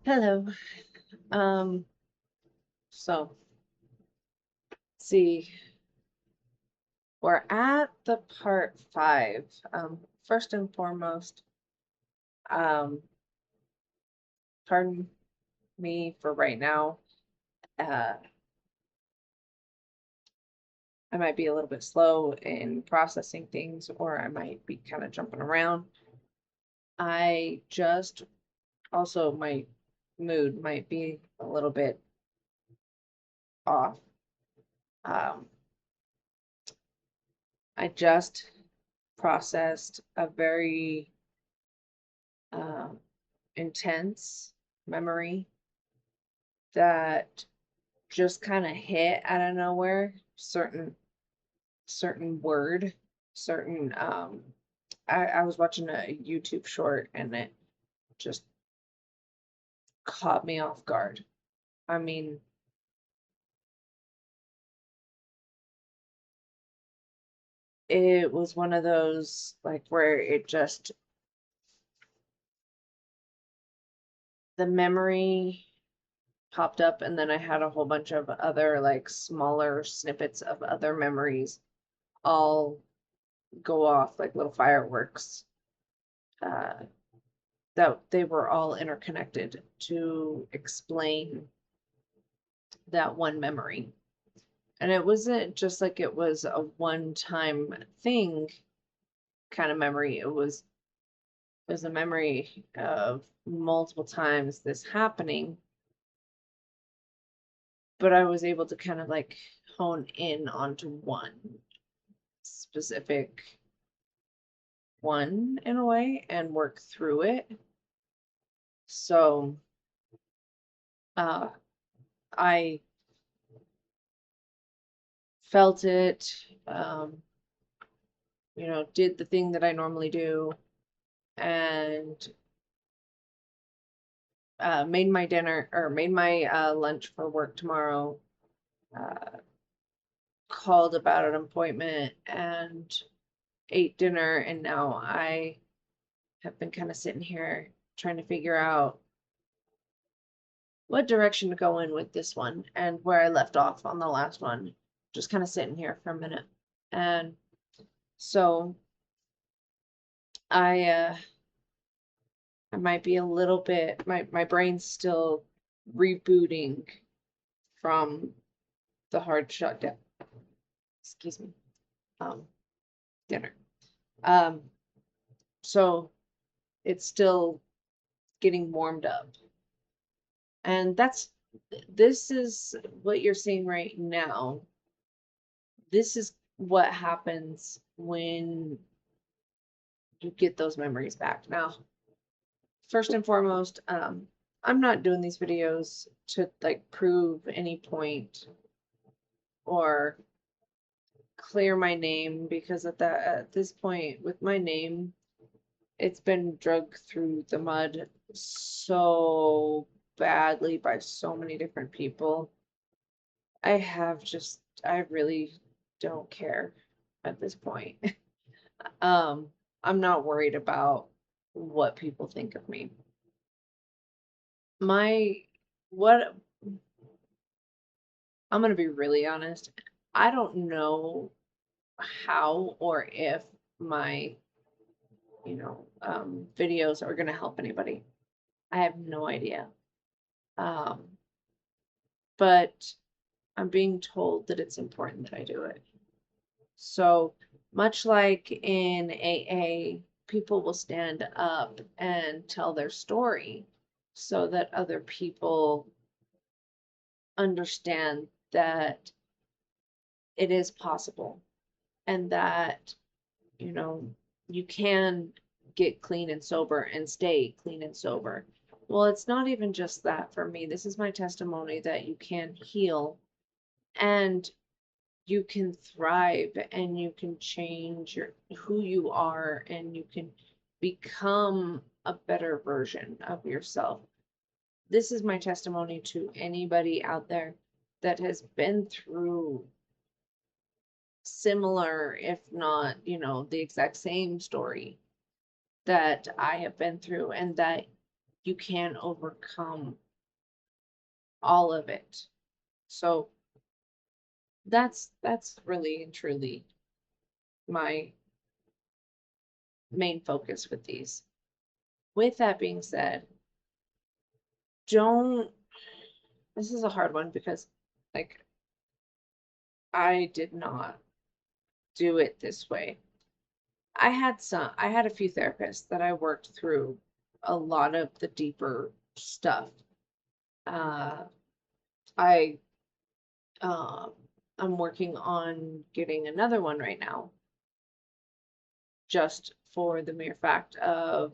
Hello. Um, so see, we're at the part five. First and foremost, um, pardon me for right now. Uh, I might be a little bit slow in processing things, or I might be kind of jumping around. I just also my mood might be a little bit off. Um, I just processed a very um, intense memory that just kind of hit out of nowhere. Certain word, certain I was watching a YouTube short and it just caught me off guard. I mean, it was one of those like where it just the memory popped up and then I had a whole bunch of other like smaller snippets of other memories all go off like little fireworks. Uh, that they were all interconnected to explain that one memory. And it wasn't just like it was a one time thing kind of memory. It was a memory of multiple times this happening, but I was able to kind of like hone in onto one specific one in a way and work through it. So uh I felt it, did the thing that I normally do and made my dinner or made my lunch for work tomorrow. Uh, Called about an appointment and ate dinner, and now I have been kind of sitting here trying to figure out what direction to go in with this one and where I left off on the last one. Just kind of sitting here for a minute, and so I I might be a little bit my brain's still rebooting from the hard shutdown. Excuse me. Um, Dinner. Um, so it's still getting warmed up. And this is what you're seeing right now. This is what happens when you get those memories back. Now, first and foremost, I'm not doing these videos to like prove any point or clear my name because at this point with my name, it's been dragged through the mud so badly by so many different people. I really don't care at this point. Um, I'm not worried about what people think of me. My, what, I'm gonna be really honest. I don't know how or if my, videos are gonna help anybody. I have no idea. Um, but I'm being told that it's important that I do it. So much like in AA, people will stand up and tell their story so that other people understand that it is possible and that, you know, you can get clean and sober and stay clean and sober. Well, it's not even just that for me. This is my testimony that you can heal and you can thrive and you can change who you are and you can become a better version of yourself. This is my testimony to anybody out there that has been through similar, if not, the exact same story that I have been through, and that you can overcome all of it. So that's really and truly my main focus with these. With that being said, don't, this is a hard one because like I did not do it this way. I had a few therapists that I worked through a lot of the deeper stuff. Uh, I um, I'm working on getting another one right now, just for the mere fact of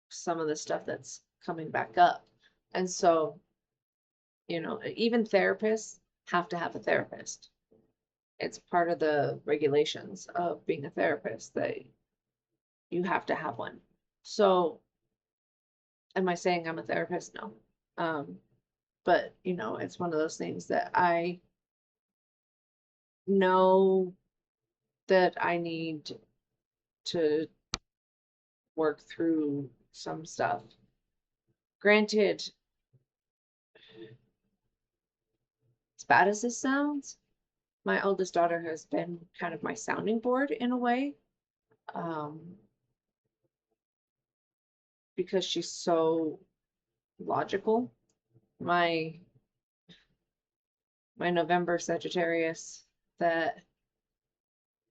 some of the stuff that's coming back up. And so, even therapists have to have a therapist. It's part of the regulations of being a therapist that you have to have one. So, am I saying I'm a therapist? No. But it's one of those things that I know that I need to work through some stuff. Granted, as bad as this sounds, my oldest daughter has been kind of my sounding board in a way, um, because she's so logical. My November Sagittarius that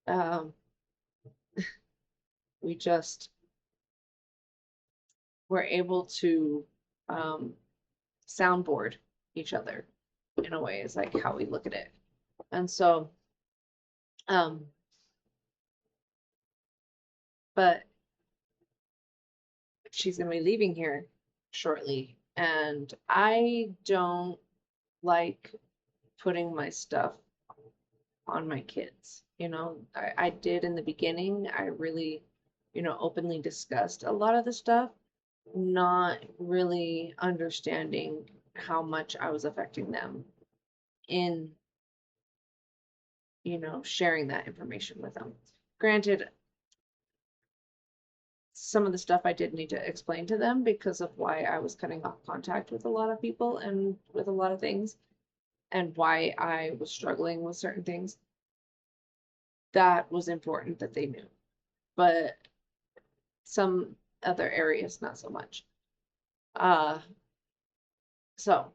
um, we just were able to soundboard each other in a way is like how we look at it. And so but she's gonna be leaving here shortly, and I don't like putting my stuff on my kids. I did in the beginning. I really, openly discussed a lot of the stuff, not really understanding how much I was affecting them in, sharing that information with them. Granted, some of the stuff I did need to explain to them because of why I was cutting off contact with a lot of people and with a lot of things, and why I was struggling with certain things. That was important that they knew. But some other areas, not so much. Uh, so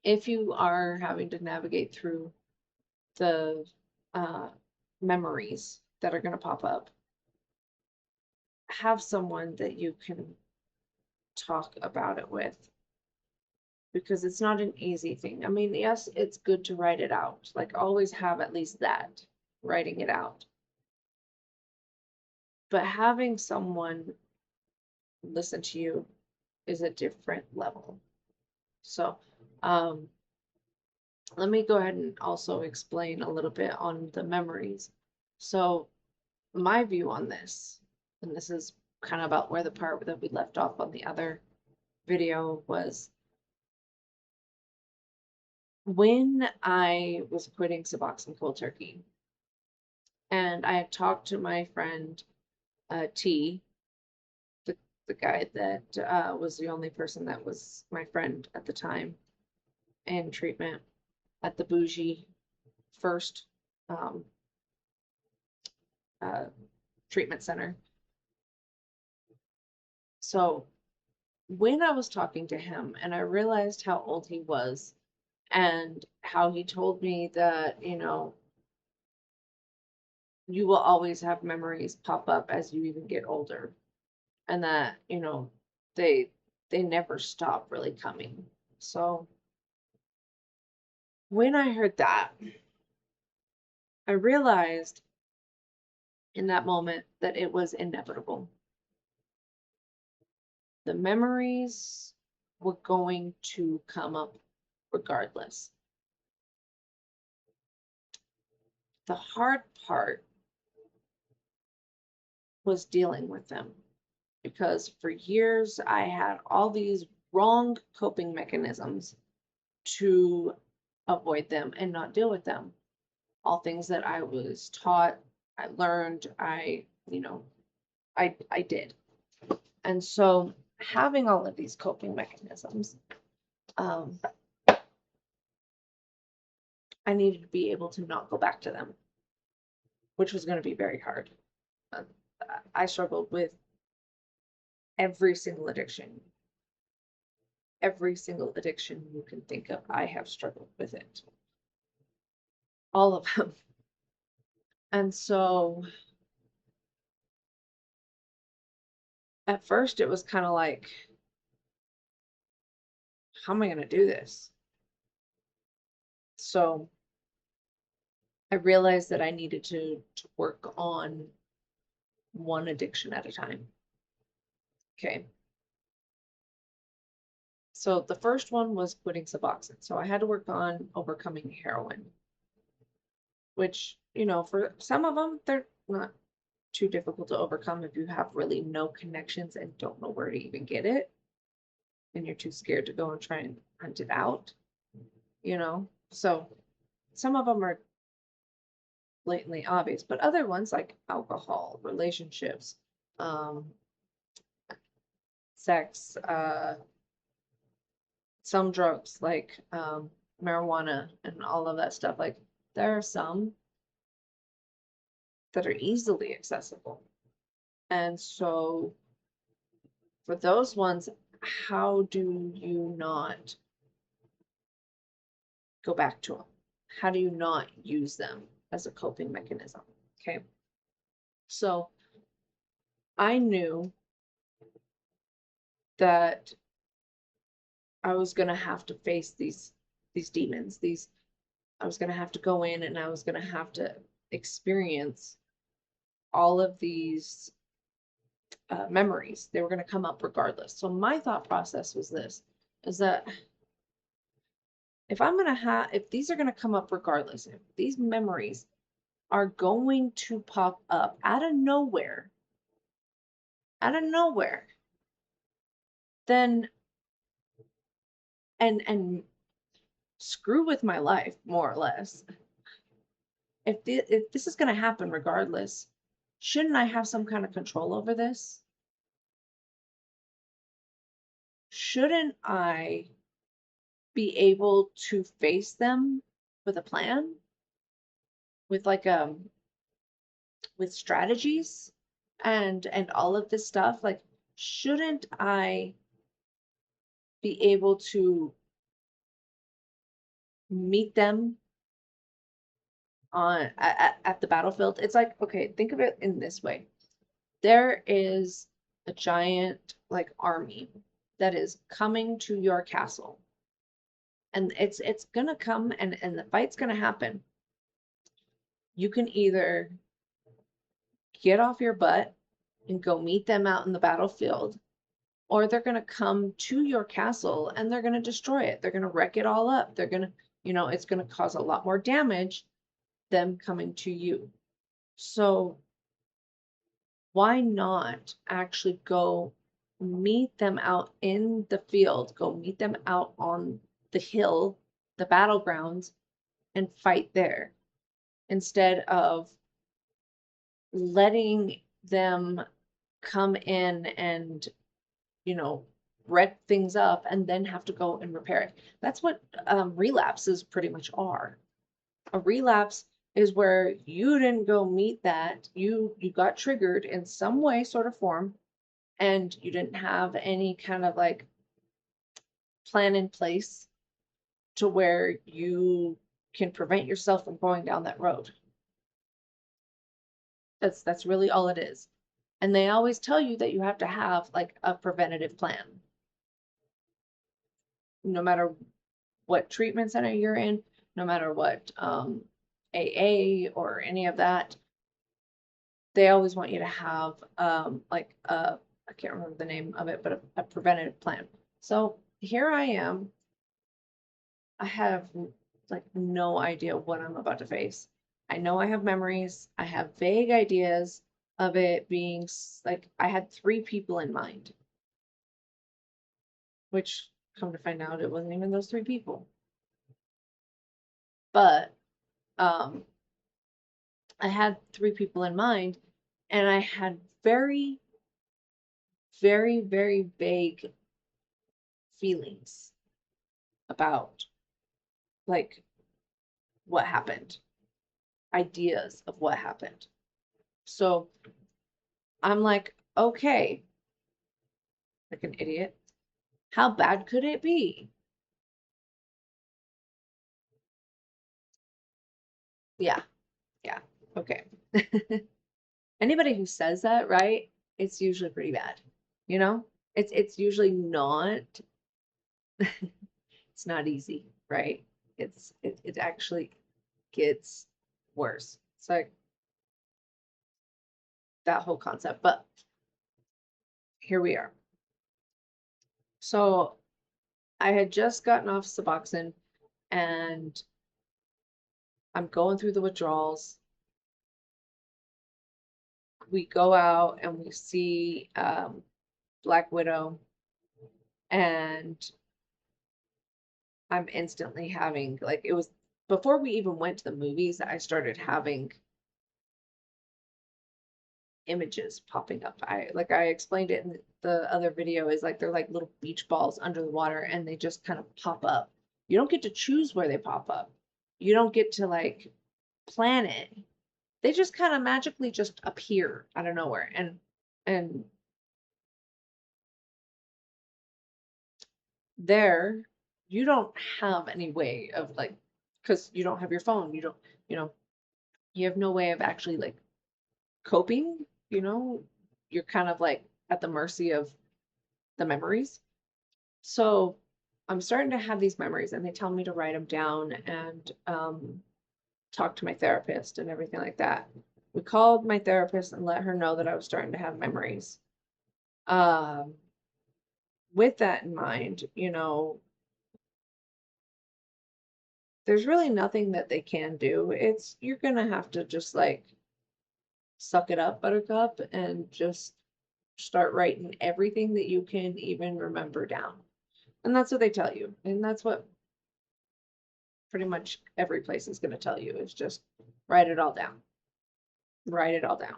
if you are having to navigate through the uh, memories that are going to pop up, have someone that you can talk about it with, because it's not an easy thing. I mean, yes, it's good to write it out. Like, always have at least that, writing it out. But having someone listen to you is a different level. So, um, let me go ahead and also explain a little bit on the memories. So, my view on this, and this is kind of about where the part that we left off on the other video was, when I was quitting Suboxone Cold Turkey, and I had talked to my friend T, the guy that was the only person that was my friend at the time in treatment at the bougie first um, uh, treatment center. So when I was talking to him and I realized how old he was and how he told me that, you will always have memories pop up as you even get older, and that, they never stop really coming. So when I heard that, I realized in that moment that it was inevitable. The memories were going to come up regardless. The hard part was dealing with them, because for years I had all these wrong coping mechanisms to avoid them and not deal with them. All things that I was taught, I learned, I did. And so having all of these coping mechanisms, I needed to be able to not go back to them, which was going to be very hard. I struggled with every single addiction. Every single addiction you can think of, I have struggled with it. All of them. And so at first it was kind of like, how am I going to do this? So I realized that I needed to work on one addiction at a time. Okay. So the first one was quitting Suboxone. So I had to work on overcoming heroin, which, for some of them, they're not too difficult to overcome if you have really no connections and don't know where to even get it. And you're too scared to go and try and hunt it out, So some of them are blatantly obvious, but other ones like alcohol, relationships, sex, some drugs like marijuana and all of that stuff. Like there are some that are easily accessible. And so for those ones, how do you not go back to them? How do you not use them as a coping mechanism? Okay. So I knew that I was going to have to face these demons. I was going to have to go in and I was going to have to experience all of these memories. They were going to come up regardless. So my thought process was this, is that if these are going to come up regardless, if these memories are going to pop up out of nowhere, then, and screw with my life, more or less. If this is going to happen regardless, shouldn't I have some kind of control over this? Shouldn't I be able to face them with a plan? With with strategies and all of this stuff? Like, shouldn't I be able to meet them at the battlefield? It's like, okay, think of it in this way. There is a giant like army that is coming to your castle. And it's gonna come and the fight's gonna happen. You can either get off your butt and go meet them out in the battlefield, or they're going to come to your castle and they're going to destroy it. They're going to wreck it all up. They're going to, it's going to cause a lot more damage them coming to you. So why not actually go meet them out in the field, go meet them out on the hill, the battlegrounds, and fight there instead of letting them come in and, wreck things up and then have to go and repair it. That's what relapses pretty much are. A relapse is where you didn't go meet that. You got triggered in some way, sort of form, and you didn't have any kind of like plan in place to where you can prevent yourself from going down that road. That's really all it is. And they always tell you that you have to have like a preventative plan. No matter what treatment center you're in, no matter what AA or any of that, they always want you to have like I can't remember the name of it, but a preventative plan. So here I am. I have like no idea what I'm about to face. I know I have memories. I have vague ideas of it being like I had 3 people in mind, which come to find out it wasn't even those 3 people. But I had 3 people in mind, and I had very very, very vague feelings about like what happened, ideas of what happened. So I'm like, okay, like an idiot. How bad could it be? Yeah, yeah, okay. Anybody who says that, right? It's usually pretty bad. You know? It's usually not it's not easy, right? It actually gets worse. It's like that whole concept. But here we are. So I had just gotten off Suboxone and I'm going through the withdrawals. We go out and we see Black Widow, and I'm instantly having like it was before we even went to the movies, I started having images popping up. I explained it in the other video is like they're like little beach balls under the water and they just kind of pop up. You don't get to choose where they pop up. You don't get to like plan it. They just kind of magically just appear out of nowhere. And there you don't have any way of like because you don't have your phone. You don't, you know, you have no way of actually like coping, you know, you're kind of like at the mercy of the memories. So I'm starting to have these memories and they tell me to write them down and talk to my therapist and everything like that. We called my therapist and let her know that I was starting to have memories. Um, with that in mind, you know, there's really nothing that they can do. It's you're gonna have to just like suck it up, buttercup, and just start writing everything that you can even remember down. And that's what they tell you. And that's what pretty much every place is going to tell you is just write it all down. Write it all down.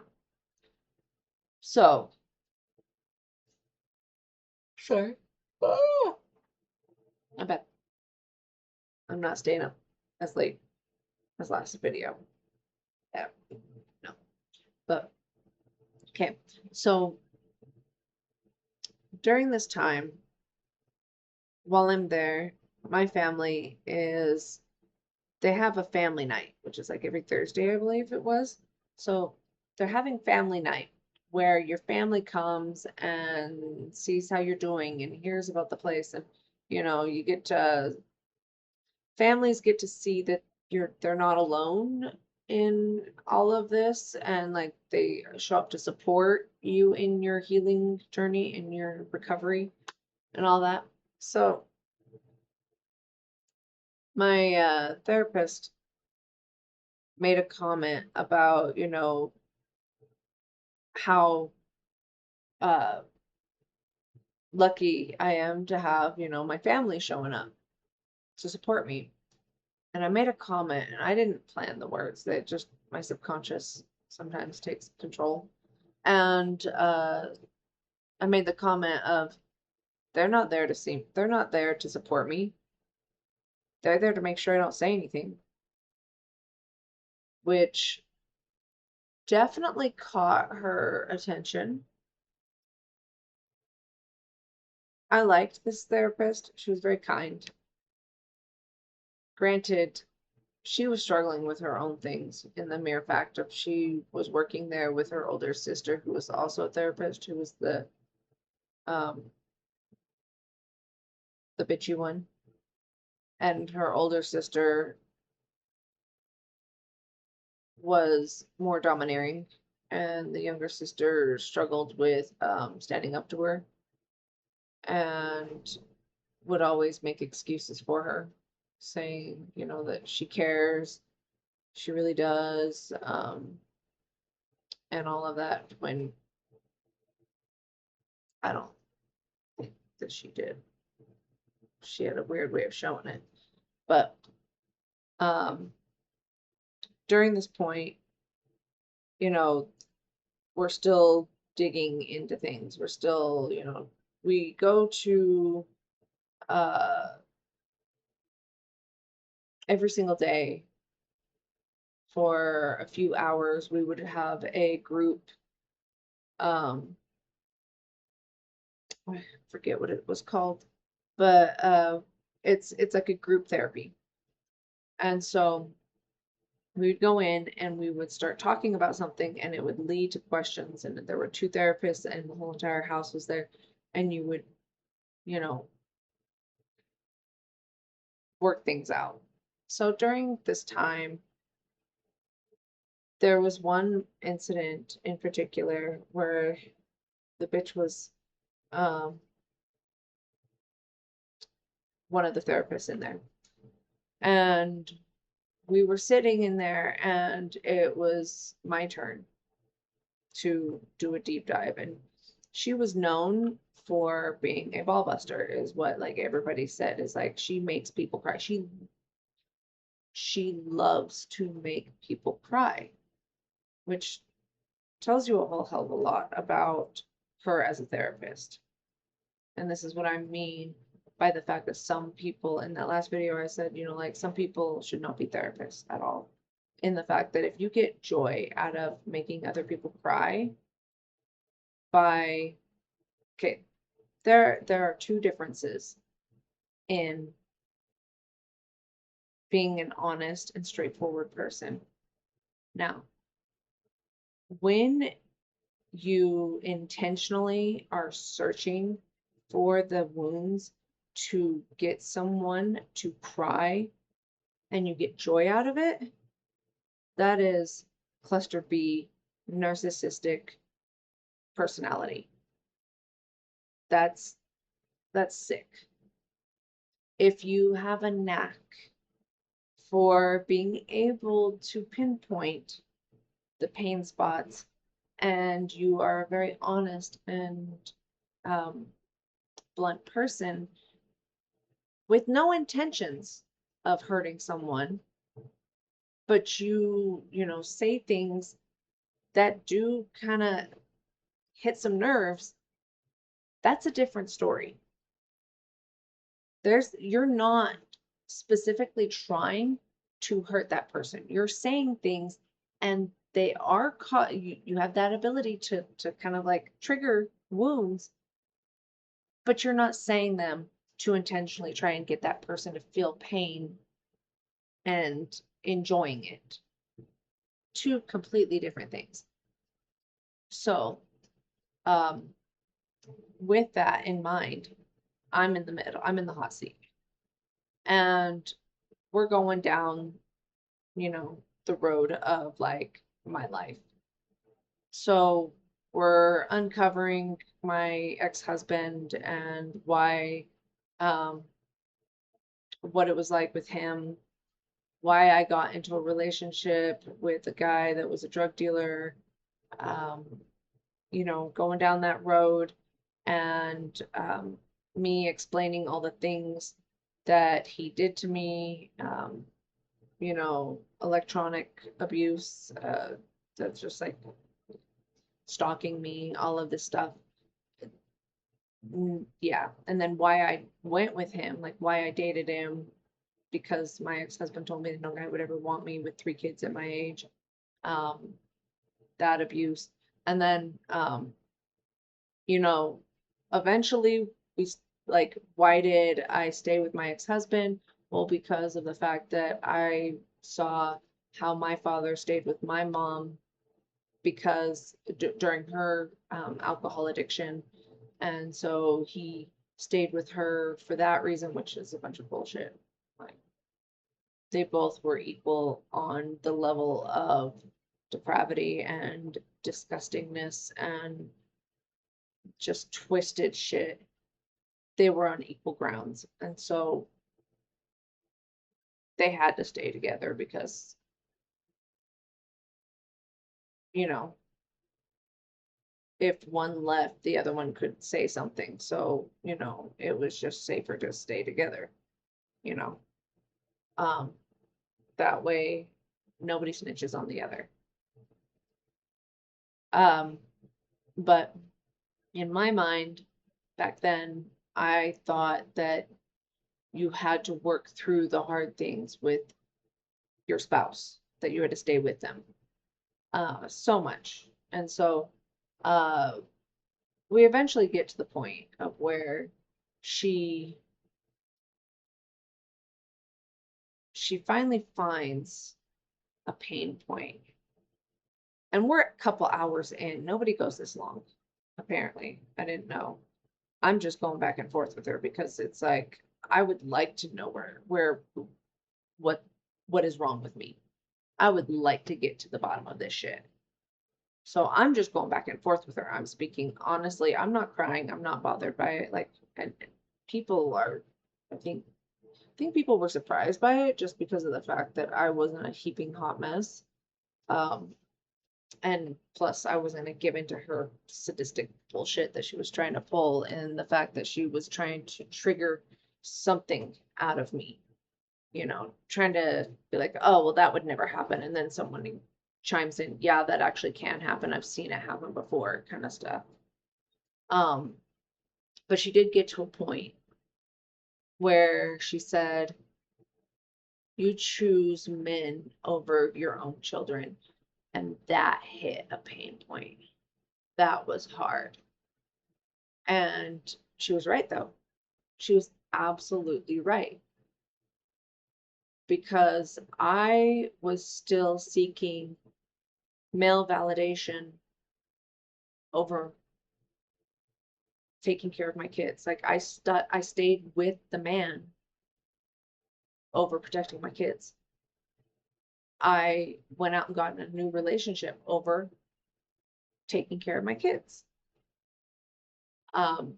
So, sure. Oh, I bet I'm not staying up as late as last video. Yeah, no. But okay. So during this time, while I'm there, my family is they have a family night, which is like every Thursday, I believe it was. So they're having family night where your family comes and sees how you're doing and hears about the place. And, you know, you get to, families get to see that they're not alone in all of this and like they show up to support you in your healing journey in your recovery and all that. So my therapist made a comment about, you know, how uh lucky I am to have, you know, my family showing up to support me. And I made a comment and I didn't plan the words. That just my subconscious sometimes takes control. And I made the comment of they're not there to support me. They're there to make sure I don't say anything, which definitely caught her attention. I liked this therapist. She was very kind. Granted, she was struggling with her own things in the mere fact of she was working there with her older sister who was also a therapist who was um the bitchy one, and her older sister was more domineering and the younger sister struggled with standing up to her and would always make excuses for her, saying, you know, that she cares, she really does, and all of that when I don't think that she did. She had a weird way of showing it. But um, during this point, you know, we're still digging into things. We're still, we go to every single day for a few hours. We would have a group, um, I forget what it was called, but it's like a group therapy. And so we would go in and we would start talking about something and it would lead to questions. And there were two therapists and the whole entire house was there. And you would, you know, work things out. So during this time, there was one incident in particular where the bitch was um, one of the therapists in there. And we were sitting in there and it was my turn to do a deep dive. And she was known for being a ball buster, is what like everybody said, is like she makes people cry. She loves to make people cry, which tells you a whole hell of a lot about her as a therapist. And this is what I mean by the fact that some people in that last video I said, like some people should not be therapists at all. In the fact that if you get joy out of making other people cry by okay, there are two differences in being an honest and straightforward person. Now, when you intentionally are searching for the wounds to get someone to cry and you get joy out of it, that is cluster B narcissistic personality. That's sick. If you have a knack for being able to pinpoint the pain spots and you are a very honest and um, blunt person with no intentions of hurting someone, but you say things that do kind of hit some nerves, that's a different story. You're not specifically trying to hurt that person. You're saying things and they are caught. You have that ability to kind of like trigger wounds, but you're not saying them to intentionally try and get that person to feel pain and enjoying it. Two completely different things. So, um, with that in mind, I'm in the middle, I'm in the hot seat. And we're going down, the road of like my life. So we're uncovering my ex-husband and why, um, what it was like with him, why I got into a relationship with a guy that was a drug dealer, um, going down that road and me explaining all the things that he did to me, electronic abuse, that's just like stalking me, all of this stuff. Yeah. And then why I went with him, like why I dated him, because my ex-husband told me that no guy would ever want me with 3 kids at my age. Um, that abuse. And then, you know, eventually we like, why did I stay with my ex-husband? Well, because of the fact that I saw how my father stayed with my mom because during her alcohol addiction. And so he stayed with her for that reason, which is a bunch of bullshit. Like, they both were equal on the level of depravity and disgustingness and just twisted shit. They were on equal grounds. And so they had to stay together because, you know, if one left, the other one could say something. So, it was just safer to stay together, you know. Um, that way nobody snitches on the other. Um, But in my mind, back then, I thought that you had to work through the hard things with your spouse, that you had to stay with them so much. And so uh, we eventually get to the point of where she she finally finds a pain point. And we're a couple hours in. Nobody goes this long, apparently. I didn't know. I'm just going back and forth with her because it's like I would like to know where what what is wrong with me. I would like to get to the bottom of this shit. So I'm just going back and forth with her. I'm speaking honestly. I'm not crying. I'm not bothered by it. Like, and people are, I think people were surprised by it just because of the fact that I wasn't a heaping hot mess. Um, and plus I wasn't gonna give into her sadistic bullshit that she was trying to pull, and the fact that she was trying to trigger something out of me, trying to be like, oh, well, that would never happen. And then someone chimes in, yeah, that actually can happen. I've seen it happen before, kind of stuff. Um, but she did get to a point where she said, you choose men over your own children. And that hit a pain point. That was hard. And she was right, though. She was absolutely right. Because I was still seeking male validation over taking care of my kids. Like I stayed with the man over protecting my kids. I went out and got in a new relationship over taking care of my kids. Um,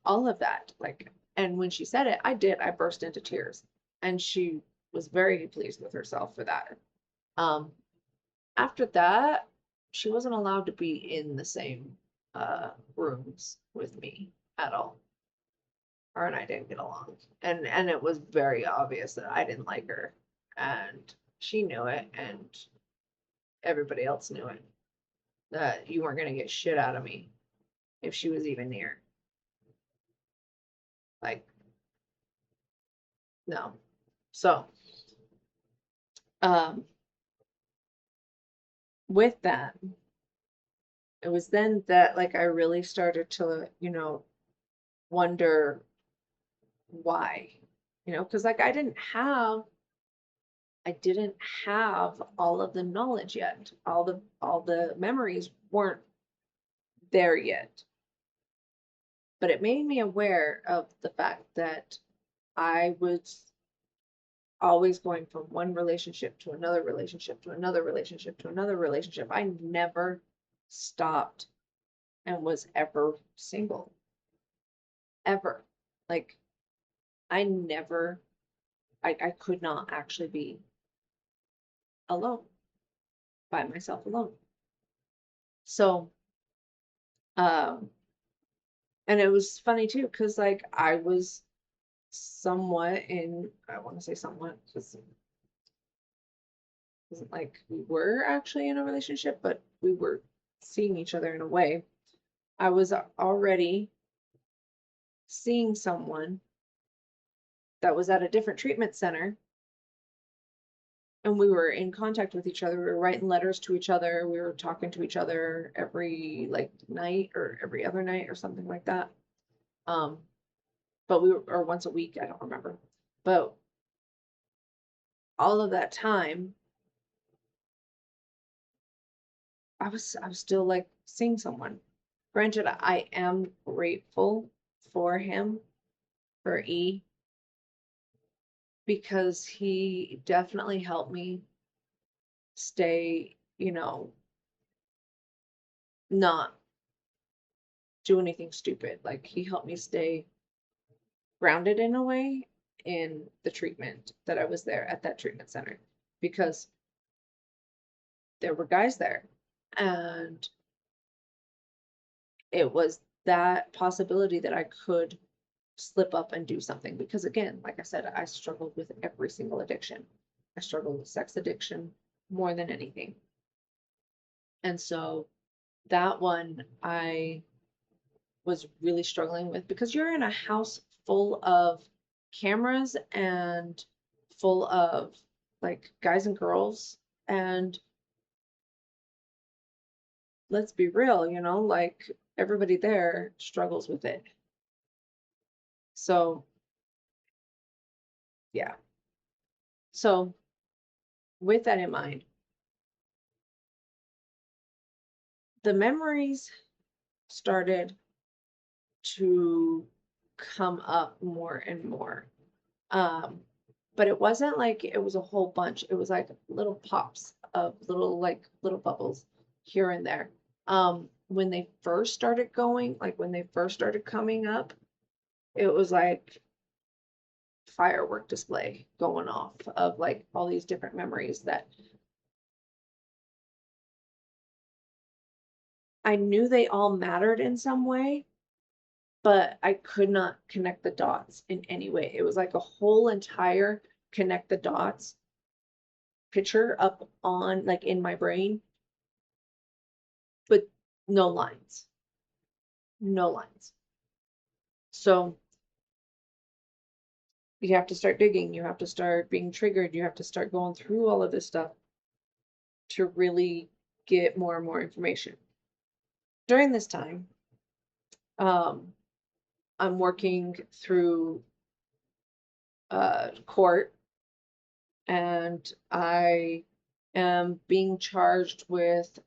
all of that. Like, and when she said it, I burst into tears. And she was very pleased with herself for that. Um, after that, she wasn't allowed to be in the same rooms with me at all. Her and I didn't get along. And it was very obvious that I didn't like her. And she knew it, and everybody else knew it. That you weren't gonna get shit out of me if she was even near. Like, no. So, um, with that, it was then that like I really started to, wonder why. Because like I didn't have all of the knowledge yet. All the memories weren't there yet. But it made me aware of the fact that I was always going from one relationship to another relationship to another relationship to another relationship. I never stopped and was ever single. Ever. Like, I never, I could not actually be alone, by myself alone. So, um, and it was funny too, because like I was somewhat in, I want to say somewhat, because it wasn't like we were actually in a relationship, but we were seeing each other in a way. I was already seeing someone that was at a different treatment center, and we were in contact with each other. We were writing letters to each other. We were talking to each other every like night or every other night or something like that. Um, but we were, or once a week, I don't remember. But all of that time, I was still like seeing someone. Granted, I am grateful for him, for E, because he definitely helped me stay, not do anything stupid. Like he helped me stay grounded in a way in the treatment that I was there at that treatment center because there were guys there, and it was that possibility that I could slip up and do something because again, like I said, I struggled with every single addiction. I struggled with sex addiction more than anything. And so that one I was really struggling with because you're in a house full of cameras and full of like guys and girls, and let's be real, like everybody there struggles with it. So, yeah. So, with that in mind, the memories started to come up more and more. Um, but it wasn't like it was a whole bunch. It was like little pops of little bubbles here and there. When they first started going, like when they first started coming up, it was like firework display going off of like all these different memories that I knew they all mattered in some way, but I could not connect the dots in any way. It was like a whole entire connect the dots picture up on like in my brain, but no lines. No lines. So you have to start digging, you have to start being triggered, you have to start going through all of this stuff to really get more and more information. During this time, um, I'm working through court, and I am being charged with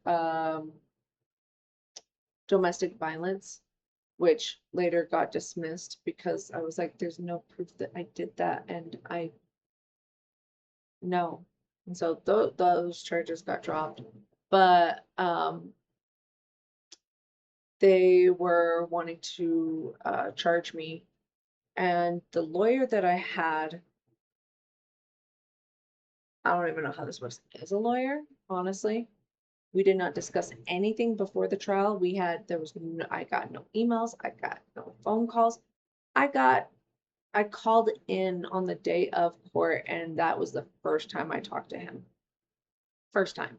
domestic violence, which later got dismissed because I was like, there's no proof that I did that, and I know. And so those charges got dropped. But they were wanting to charge me, and the lawyer that I had, I don't even know how this works as a lawyer, honestly. We did not discuss anything before the trial. I got no emails, I got no phone calls. I called in on the day of court, and that was the first time I talked to him. First time.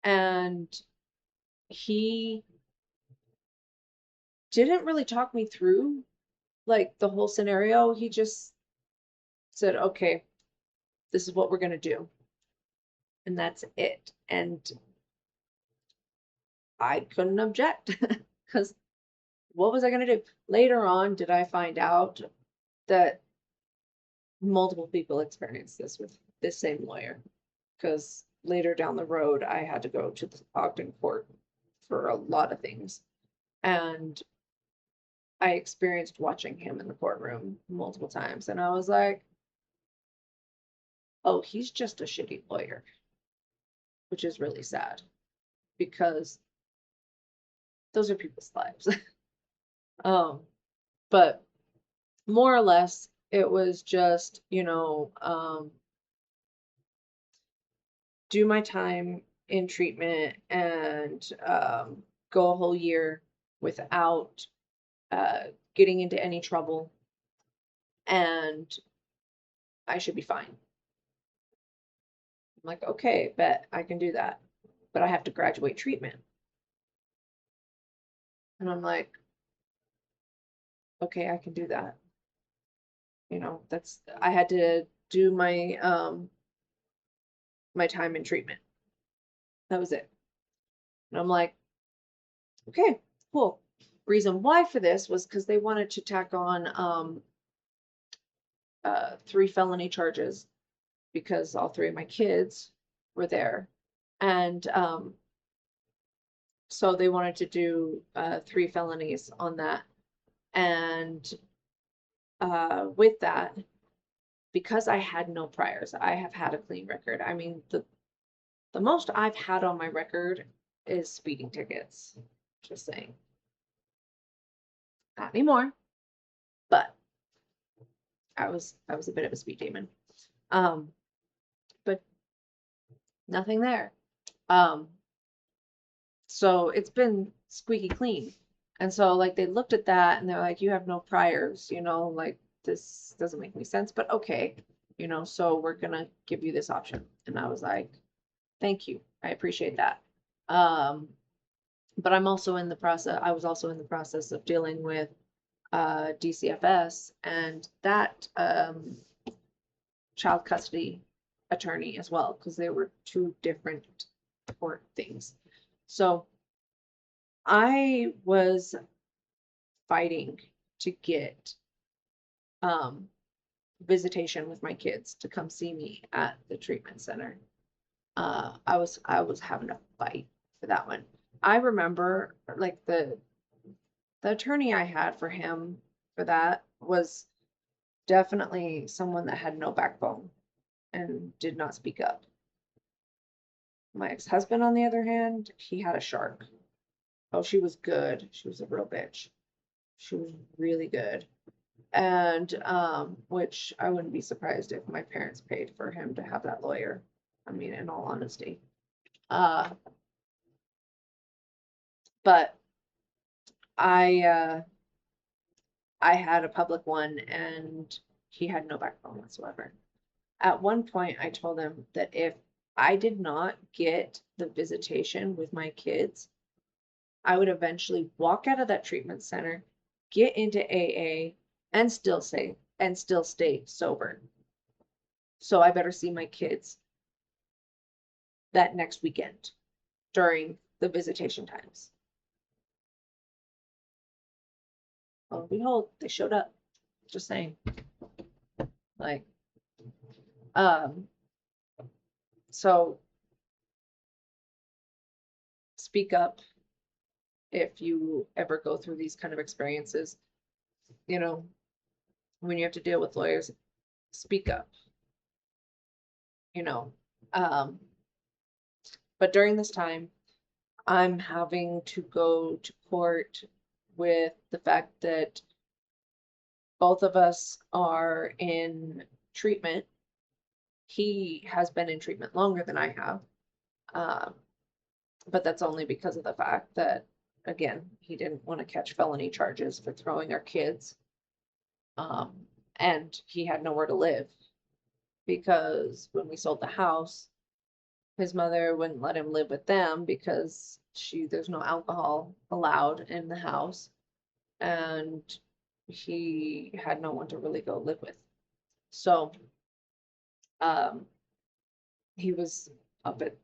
And he didn't really talk me through like the whole scenario. He just said, okay, this is what we're going to do. And that's it. And I couldn't object because what was I going to do? Later on, did I find out that multiple people experienced this with this same lawyer? Because later down the road, I had to go to the Ogden court for a lot of things. And I experienced watching him in the courtroom multiple times. And I was like, oh, he's just a shitty lawyer, which is really sad because those are people's lives. um, but more or less, it was just, do my time in treatment and go a whole year without uh, getting into any trouble, and I should be fine. I'm like, okay, bet I can do that, but I have to graduate treatment. And I'm like, okay, I can do that. I had to do my time in treatment. That was it. And I'm like, okay, cool. Reason why for this was because they wanted to tack on 3 felony charges because all 3 of my kids were there. And so they wanted to do 3 felonies on that. And with that, because I had no priors, I have had a clean record. I mean, the most I've had on my record is speeding tickets. Just saying. Not anymore, but I was a bit of a speed demon. But nothing there. Um, so it's been squeaky clean. And so like they looked at that and they're like, you have no priors, like this doesn't make any sense, but okay, so we're gonna give you this option. And I was like, thank you. I appreciate that. Um, But I was also in the process of dealing with DCFS and that child custody attorney as well, because they were two different court things. So I was fighting to get visitation with my kids to come see me at the treatment center. I was having a fight for that one. I remember like the attorney I had for him for that was definitely someone that had no backbone and did not speak up. My ex-husband, on the other hand, he had a shark. Oh, she was good. She was a real bitch. She was really good. And which I wouldn't be surprised if my parents paid for him to have that lawyer. I mean, in all honesty. Uh, but I I had a public one and he had no backbone whatsoever. At one point, I told him that if I did not get the visitation with my kids, I would eventually walk out of that treatment center, get into AA, and still stay sober. So I better see my kids that next weekend during the visitation times. Lo and behold, they showed up. Just saying. Like, um, so speak up if you ever go through these kind of experiences. You know, when you have to deal with lawyers, speak up, you know. Um, but during this time, I'm having to go to court with the fact that both of us are in treatment. He has been in treatment longer than I have. Um, but that's only because of the fact that, again, he didn't want to catch felony charges for throwing our kids. And he had nowhere to live because when we sold the house, his mother wouldn't let him live with them because there's no alcohol allowed in the house, and he had no one to really go live with. So um, he was up at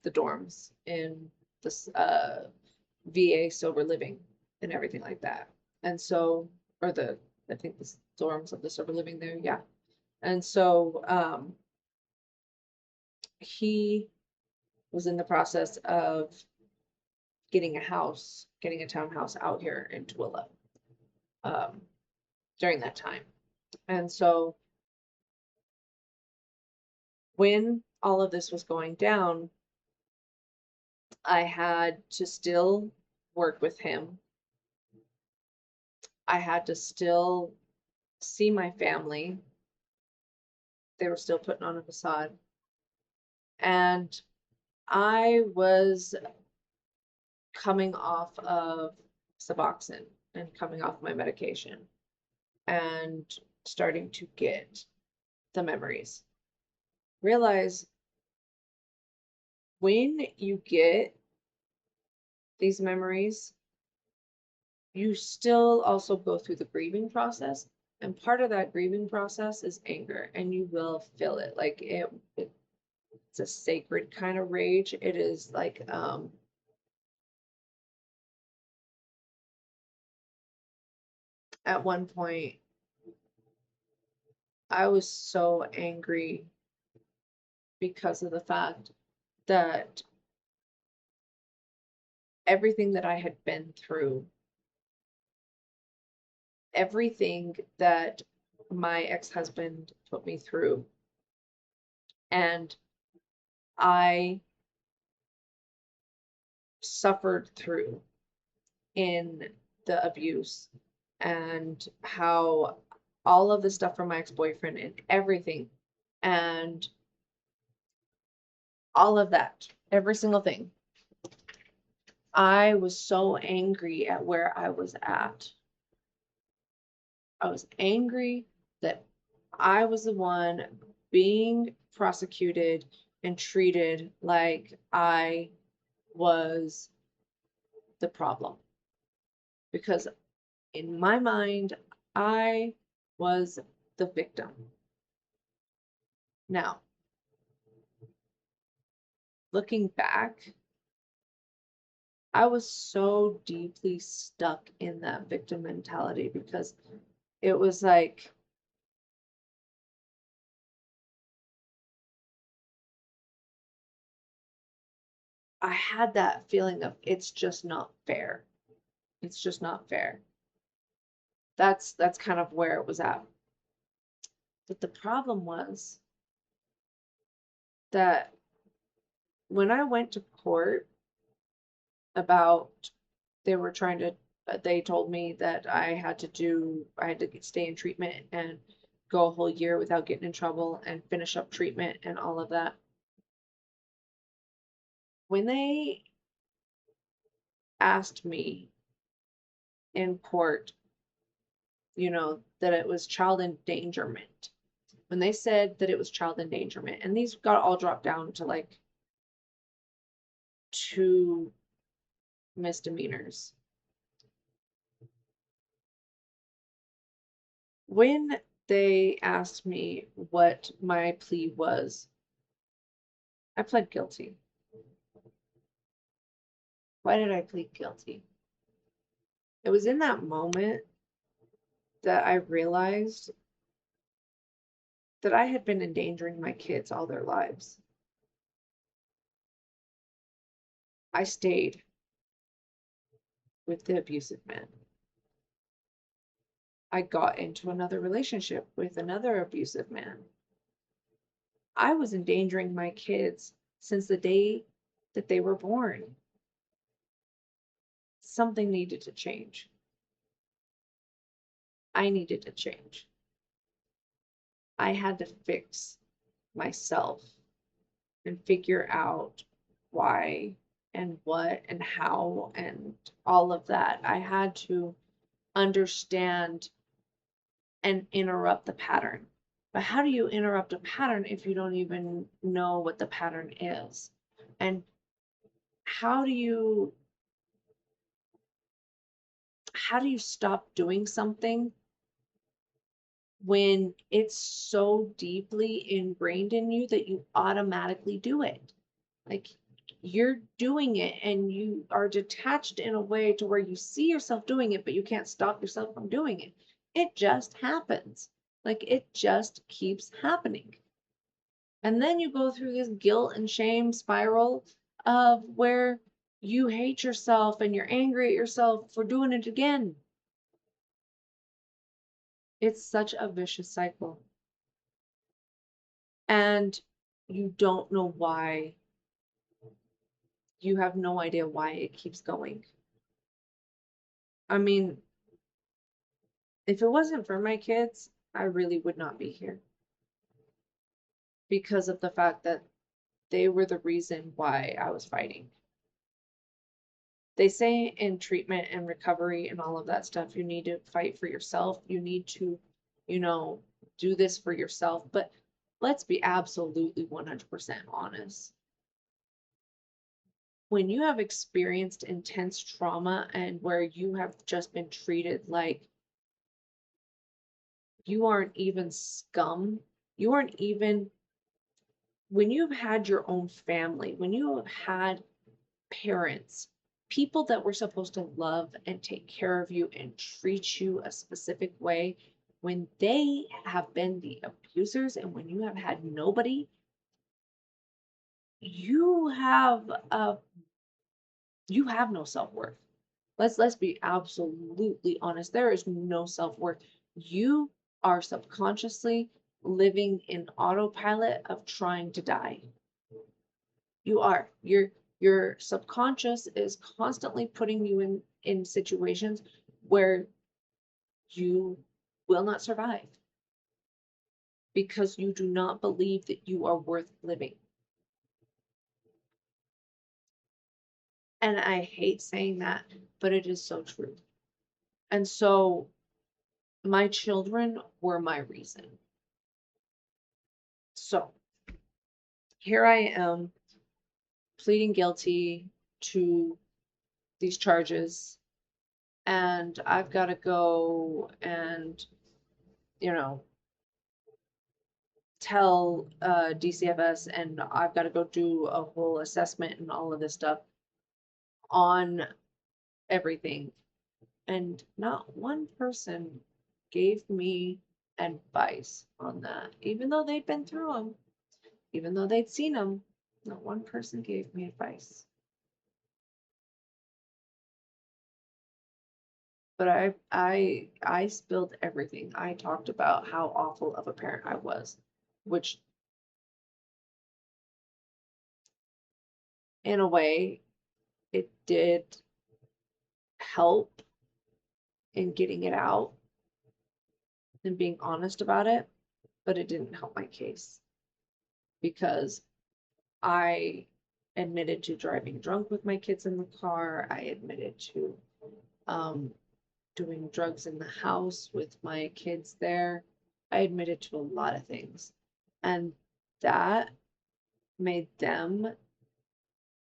the dorms in this VA sober living and everything like that. And so, or I think the dorms of the sober living there, yeah. And so he was in the process of getting a townhouse out here in Tooele um, during that time. And so when all of this was going down, I had to still work with him. I had to still see my family. They were still putting on a facade. And I was coming off of Suboxone and coming off my medication and starting to get the memories. Realize when you get these memories, you still also go through the grieving process. And part of that grieving process is anger, and you will feel it. Like it's a sacred kind of rage. It is like at one point I was so angry because of the fact that everything that I had been through, everything that my ex-husband put me through, and I suffered through in the abuse, and how all of the stuff from my ex-boyfriend and everything, and all of that, every single thing. I was so angry at where I was at. I was angry that I was the one being prosecuted and treated like I was the problem. Because in my mind, I was the victim. Now, looking back, I was so deeply stuck in that victim mentality because it was like I had that feeling of it's just not fair. It's just not fair. That's kind of where it was at. But the problem was that when I went to court about they were trying to they told me that I had to stay in treatment and go a whole year without getting in trouble and finish up treatment and all of that. When they asked me in court, that it was child endangerment. When they said that it was child endangerment, and these got all dropped down to like 2 misdemeanors. When they asked me what my plea was, I pled guilty. Why did I plead guilty? It was in that moment that I realized that I had been endangering my kids all their lives. I stayed with the abusive man. I got into another relationship with another abusive man. I was endangering my kids since the day that they were born. Something needed to change. I needed to change. I had to fix myself and figure out why and what and how and all of that. I had to understand and interrupt the pattern. But how do you interrupt a pattern if you don't even know what the pattern is? And how do you stop doing something when it's so deeply ingrained in you that you automatically do it? Like you're doing it and you are detached in a way to where you see yourself doing it, but you can't stop yourself from doing it. It just happens. Like it just keeps happening. And then you go through this guilt and shame spiral of where you hate yourself and you're angry at yourself for doing it again. It's such a vicious cycle. And you don't know why. You have no idea why it keeps going. I mean, if it wasn't for my kids, I really would not be here because of the fact that they were the reason why I was fighting. They say in treatment and recovery and all of that stuff, you need to fight for yourself. You need to, do this for yourself. But let's be absolutely 100% honest. When you have experienced intense trauma and where you have just been treated like you aren't even scum, you aren't even, when you've had your own family, when you have had parents, people that were supposed to love and take care of you and treat you a specific way, when they have been the abusers and when you have had nobody, you have no self-worth. Let's be absolutely honest. There is no self-worth. You are subconsciously living in autopilot of trying to die. You are. Your subconscious is constantly putting you in situations where you will not survive because you do not believe that you are worth living. And I hate saying that, but it is so true. And so my children were my reason. So here I am pleading guilty to these charges, and I've got to go and, you know, tell DCFS, and I've got to go do a whole assessment and all of this stuff on everything. And not one person gave me advice on that, even though they'd been through them, even though they'd seen them. Not one person gave me advice. But I spilled everything. I talked about how awful of a parent I was, which in a way it did help in getting it out and being honest about it, but it didn't help my case because I admitted to driving drunk with my kids in the car. I admitted to um, doing drugs in the house with my kids there. I admitted to a lot of things. And that made them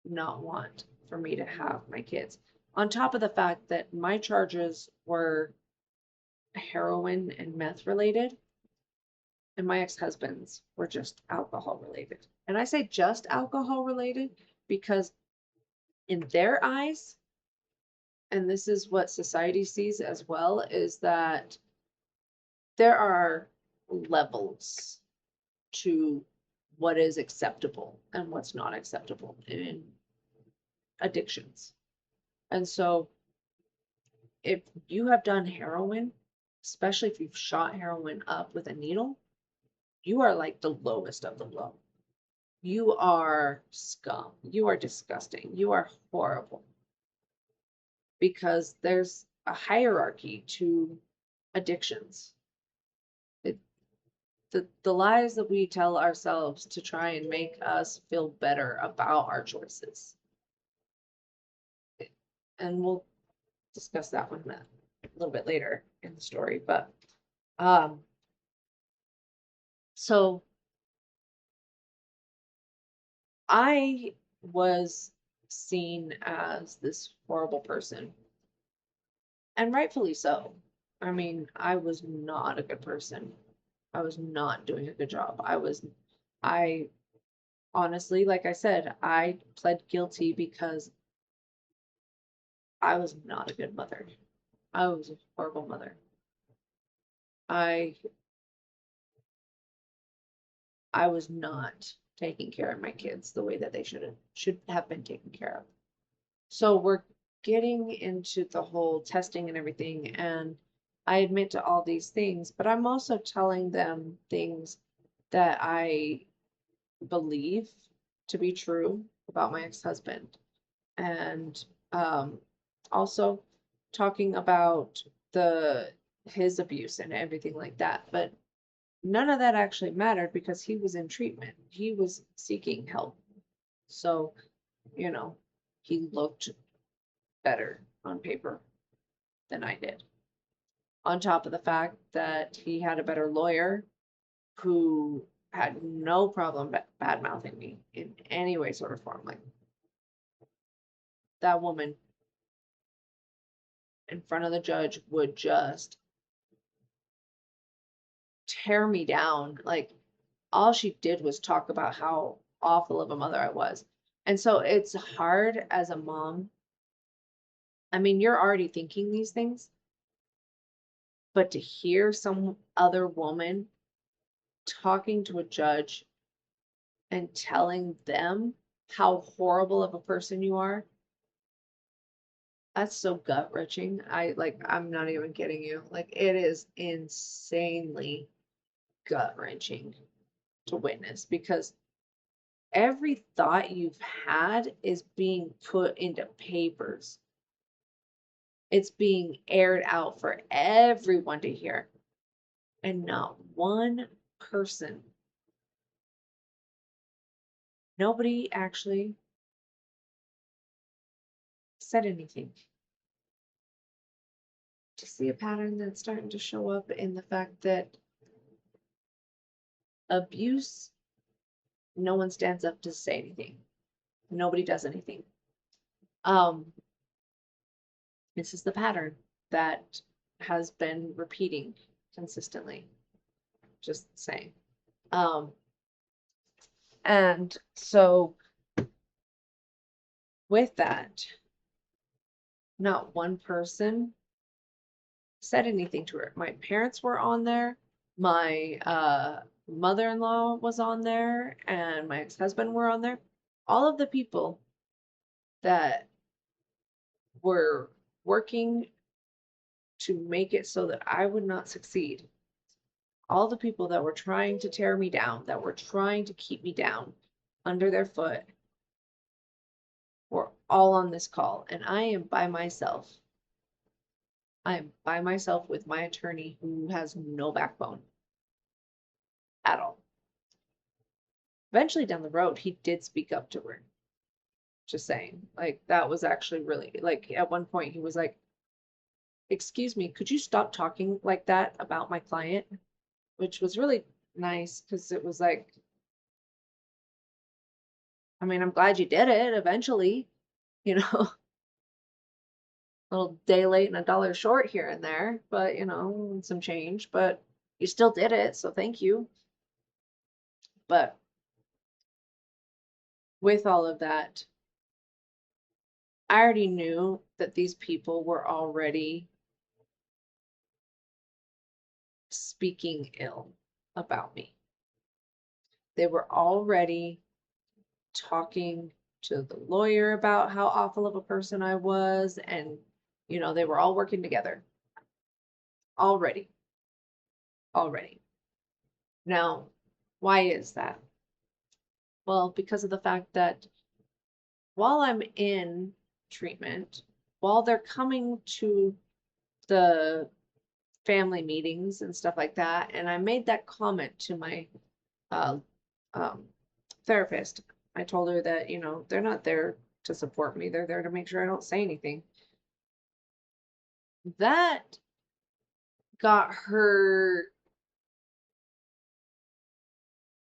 not want for me to have my kids. On top of the fact that my charges were heroin and meth related, and my ex-husband's were just alcohol related. And I say just alcohol related because in their eyes, and this is what society sees as well, is that there are levels to what is acceptable and what's not acceptable in addictions. And so if you have done heroin, especially if you've shot heroin up with a needle, you are like the lowest of the low. You are scum. You are disgusting. You are horrible. Because there's a hierarchy to addictions. It, the lies that we tell ourselves to try and make us feel better about our choices. And we'll discuss that one a little bit later in the story. But so I was seen as this horrible person, and rightfully so. I mean, I was not a good person. I was not doing a good job. I honestly, like I said, I pled guilty because I was not a good mother. I was a horrible mother. I I was not taking care of my kids the way that they should have been taken care of. So we're getting into the whole testing and everything, and I admit to all these things, but I'm also telling them things that I believe to be true about my ex-husband. And um, also talking about the his abuse and everything like that. But none of that actually mattered because he was in treatment. He was seeking help. So, you know, he looked better on paper than I did. On top of the fact that he had a better lawyer who had no problem bad mouthing me in any way, sort of form. Like that woman in front of the judge would just tear me down. Like all she did was talk about how awful of a mother I was. And so it's hard as a mom. I mean, you're already thinking these things, but to hear some other woman talking to a judge and telling them how horrible of a person you are, that's so gut wrenching. I'm not even kidding you. Like, it is insanely gut wrenching to witness because every thought you've had is being put into papers. It's being aired out for everyone to hear. And not one person, nobody actually said anything. Do you see a pattern that's starting to show up in the fact that abuse, no one stands up to say anything. Nobody does anything. Um, This is the pattern that has been repeating consistently. Just saying. And so with that, not one person said anything to her. My parents were on there. My mother-in-law was on there, and my ex-husband were on there. All of the people that were working to make it so that I would not succeed. All the people that were trying to tear me down, that were trying to keep me down under their foot, were all on this call, and I am by myself. I am by myself with my attorney who has no backbone at all. Eventually down the road, he did speak up to her. Just saying. Like, that was actually really, like, at one point he was like, excuse me, could you stop talking like that about my client? Which was really nice because it was like, I mean, I'm glad you did it eventually, you know, a little day late and a dollar short here and there, but some change, but you still did it, so thank you. But with all of that, I already knew that these people were already speaking ill about me. They were already talking to the lawyer about how awful of a person I was, and they were all working together already. Now, why is that? Well, because of the fact that while I'm in treatment, while they're coming to the family meetings and stuff like that, and I made that comment to my uh, therapist. I told her that, they're not there to support me. They're there to make sure I don't say anything. That got her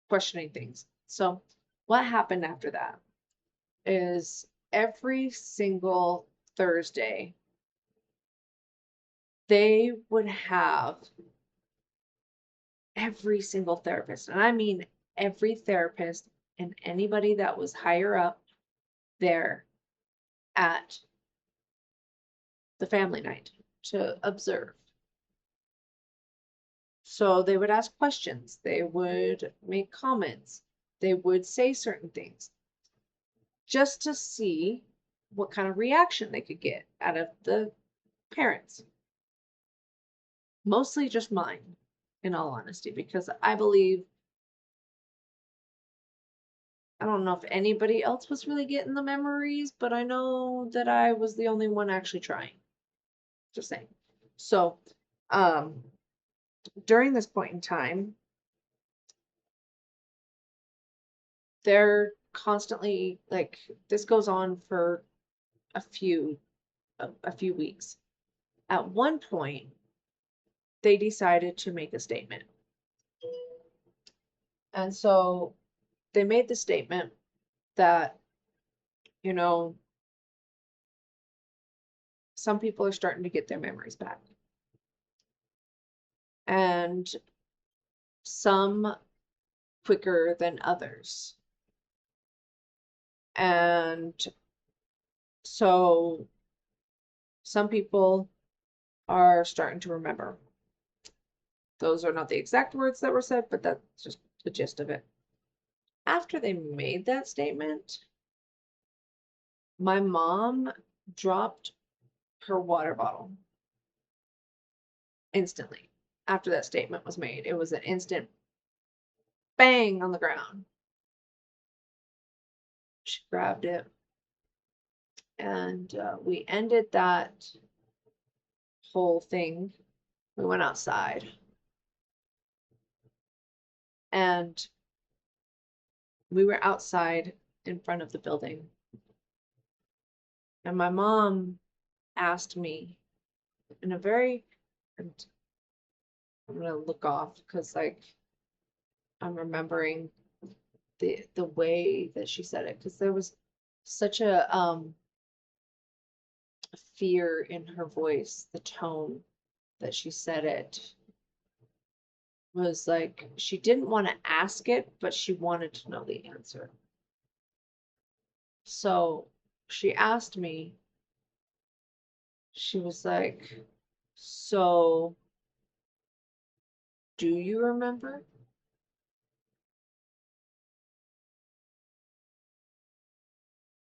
questioning things. So what happened after that is every single Thursday, they would have every single therapist, and I mean every therapist and anybody that was higher up there at the family night to observe. So they would ask questions, they would make comments, they would say certain things just to see what kind of reaction they could get out of the parents. Mostly just mine, in all honesty, because I believe, I don't know if anybody else was really getting the memories, but I know that I was the only one actually trying. Just saying. So, during this point in time, they're constantly like, this goes on for a few weeks. At one point, they decided to make a statement. And so they made the statement that, some people are starting to get their memories back. And some quicker than others. And so some people are starting to remember. Those are not the exact words that were said, but that's just the gist of it. After they made that statement, my mom dropped her water bottle instantly after that statement was made. It was an instant bang on the ground. She grabbed it, and we ended that whole thing. We went outside, and we were outside in front of the building. And my mom asked me in a very, and I'm gonna look off because like I'm remembering the way that she said it, because there was such a fear in her voice, the tone that she said it was like she didn't want to ask it, but she wanted to know the answer. So she asked me, she was like, "So, do you remember?"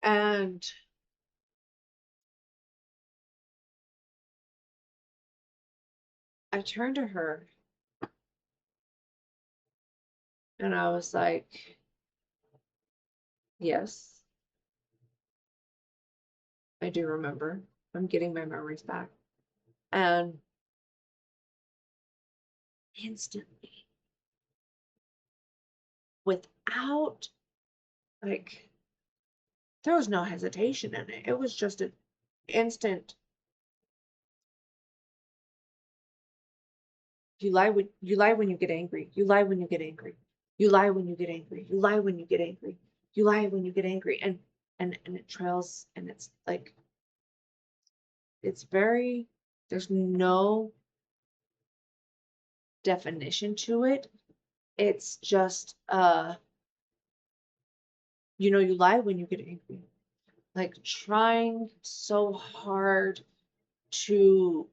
And I turned to her and I was like, "Yes, I do remember. I'm getting my memories back." And instantly, without like, there was no hesitation in it. It was just an instant. You lie when you get angry. You lie when you get angry. You lie when you get angry. You lie when you get angry. You lie when you get angry. And it trails and it's like it's very there's no definition to it. It's just you lie when you get angry. Like trying so hard to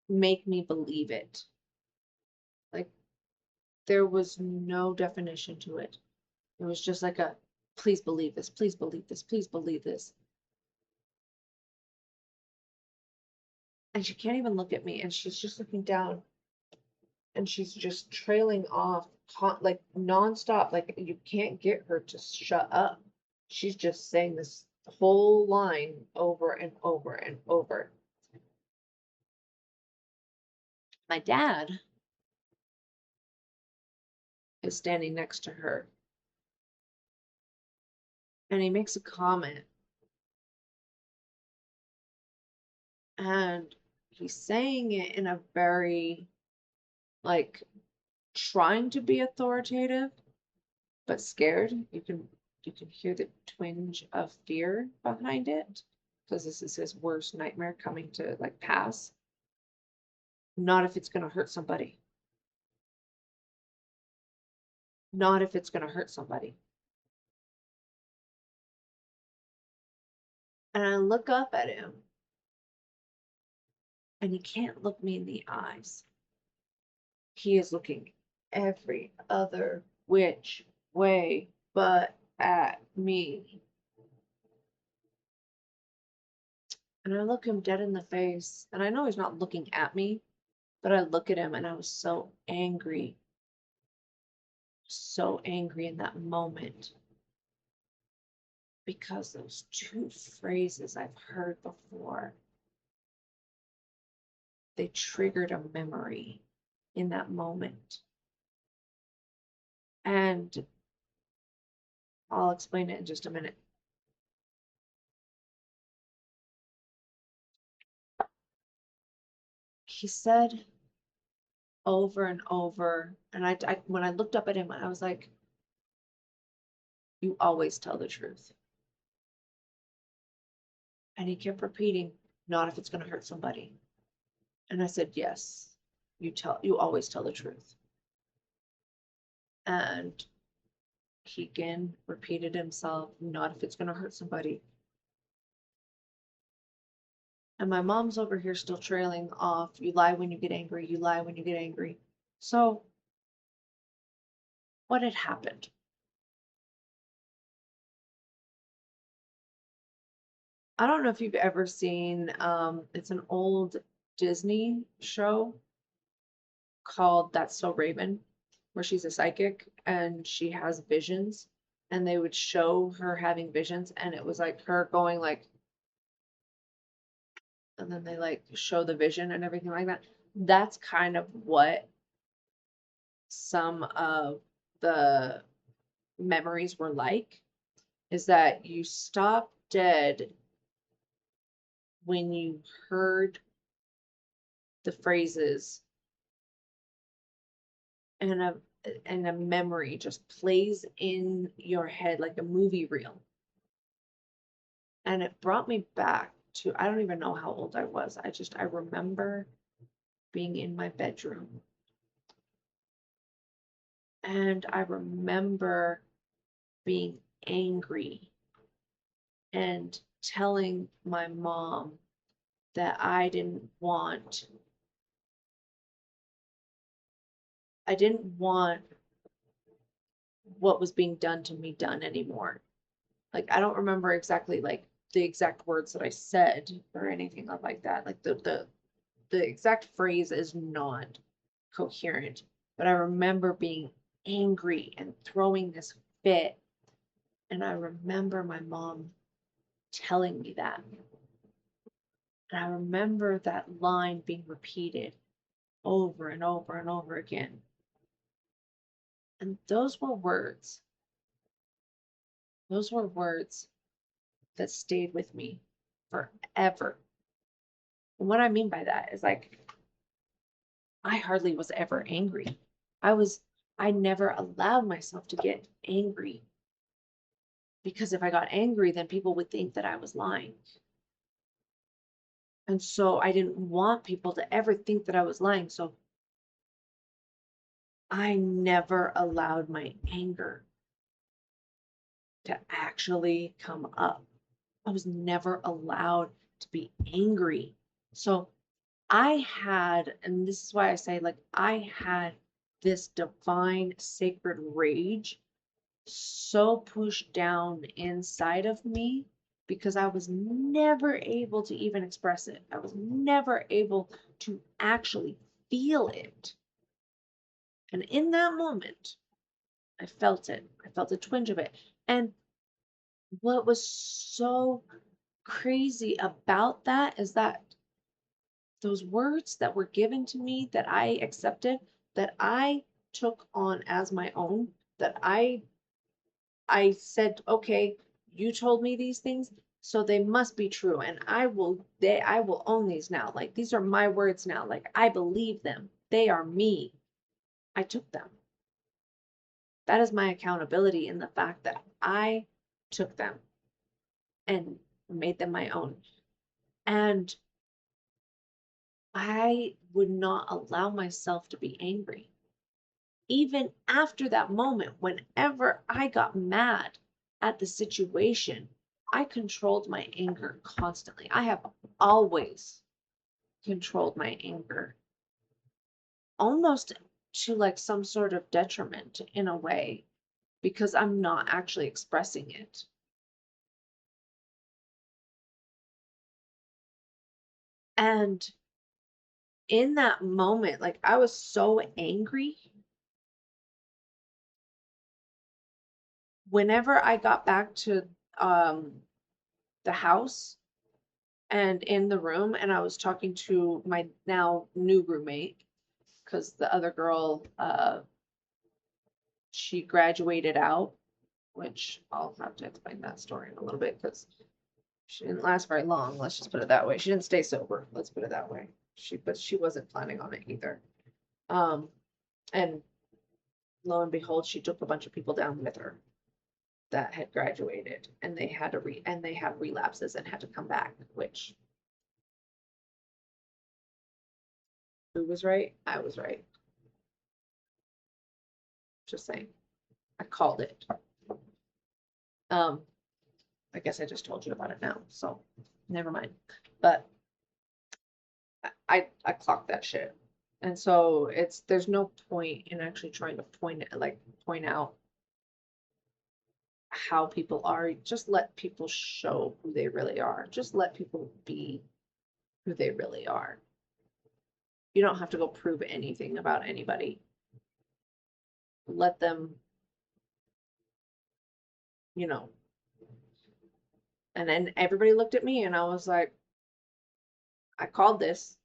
make me believe it. Like there was no definition to it. It was just like a please believe this, please believe this, please believe this. And she can't even look at me and she's just looking down and she's just trailing off like nonstop. Like you can't get her to shut up. She's just saying this whole line over and over and over. My dad is standing next to her and he makes a comment and he's saying it in a very like trying to be authoritative but scared. You can hear the twinge of fear behind it because this is his worst nightmare coming to like pass. Not if it's going to hurt somebody. Not if it's going to hurt somebody. And I look up at him and he can't look me in the eyes. He is looking every other which way but at me. And I look him dead in the face. And I know he's not looking at me, but I look at him and I was so angry in that moment because those two phrases I've heard before, they triggered a memory in that moment. And I'll explain it in just a minute. He said over and over, and I when I looked up at him, I was like, "You always tell the truth." And he kept repeating, "Not if it's going to hurt somebody." And I said, "Yes, you always tell the truth." And he again repeated himself, "Not if it's going to hurt somebody." And my mom's over here still trailing off, "You lie when you get angry, you lie when you get angry." So, what had happened? I don't know if you've ever seen, it's an old Disney show called That's So Raven, where she's a psychic and she has visions, and they would show her having visions, and it was like her going like, and then they like show the vision and everything like that. That's kind of what some of the memories were like, is that you stop dead when you heard the phrases and a memory just plays in your head like a movie reel. And it brought me back to, I don't even know how old I was. I remember being in my bedroom, and I remember being angry and telling my mom that I didn't want what was being done to me done anymore. Like, I don't remember exactly like the exact words that I said or anything like that. Like the exact phrase is not coherent, but I remember being angry and throwing this fit. And I remember my mom telling me that. And I remember that line being repeated over and over and over again. And those were words. Those were words that stayed with me forever. And what I mean by that is like, I hardly was ever angry. I never allowed myself to get angry, because if I got angry, then people would think that I was lying. And so I didn't want people to ever think that I was lying. So I never allowed my anger to actually come up. I was never allowed to be angry. So I had, and this is why I say, like, I had this divine sacred rage so pushed down inside of me because I was never able to even express it. I was never able to actually feel it. And in that moment, I felt it. I felt a twinge of it. And what was so crazy about that is that those words that were given to me, that I accepted, that I took on as my own, that I said, okay, you told me these things, so they must be true, and I will own these now. Like, these are my words now. Like, I believe them. They are me. I took them. That is my accountability in the fact that I took them and made them my own. And I would not allow myself to be angry. Even after that moment, whenever I got mad at the situation, I controlled my anger constantly. I have always controlled my anger, almost to like some sort of detriment in a way, because I'm not actually expressing it. And in that moment, like, I was so angry. Whenever I got back to the house and in the room, and I was talking to my now new roommate, because the other girl, she graduated out, which I'll have to explain that story in a little bit because she didn't last very long. Let's just put it that way. She didn't stay sober. Let's put it that way. But she wasn't planning on it either. And lo and behold, she took a bunch of people down with her that had graduated, and they had relapses and had to come back. Which, who was right? I was right. Just saying. I called it. I guess I just told you about it now, so never mind. But I clocked that shit. And so there's no point in actually trying to point out how people are. Just let people show who they really are. Just let people be who they really are. You don't have to go prove anything about anybody. Let them, you know. And then everybody looked at me and I was like, I called this.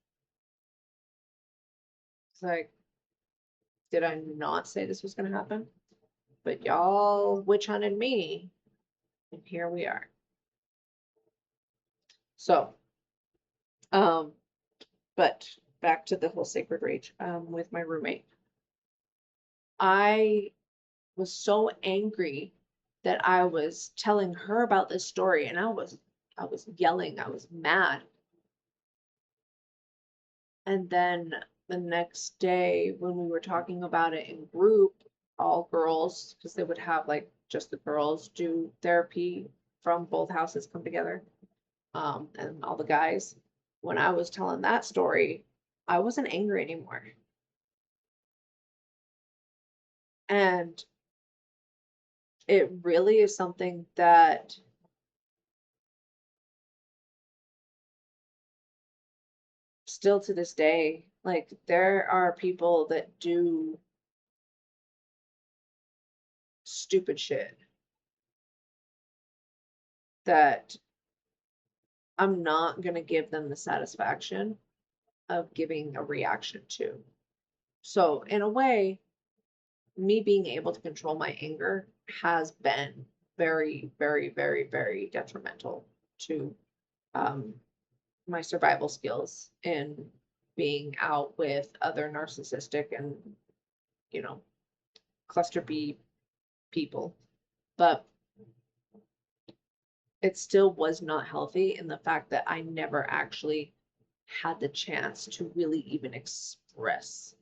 It's like, did I not say this was going to happen? But y'all witch hunted me, and here we are. So, but back to the whole sacred rage with my roommate. I was so angry that I was telling her about this story, and I was I was yelling, I was mad. And then the next day, when we were talking about it in group, all girls, because they would have like just the girls do therapy from both houses come together, and all the guys. When I was telling that story, I wasn't angry anymore. And it really is something that still to this day, like there are people that do stupid shit that I'm not going to give them the satisfaction of giving a reaction to. So, in a way, me being able to control my anger has been very, very, very, very detrimental to um, my survival skills in being out with other narcissistic and, you know, cluster B people. But it still was not healthy in the fact that I never actually had the chance to really even express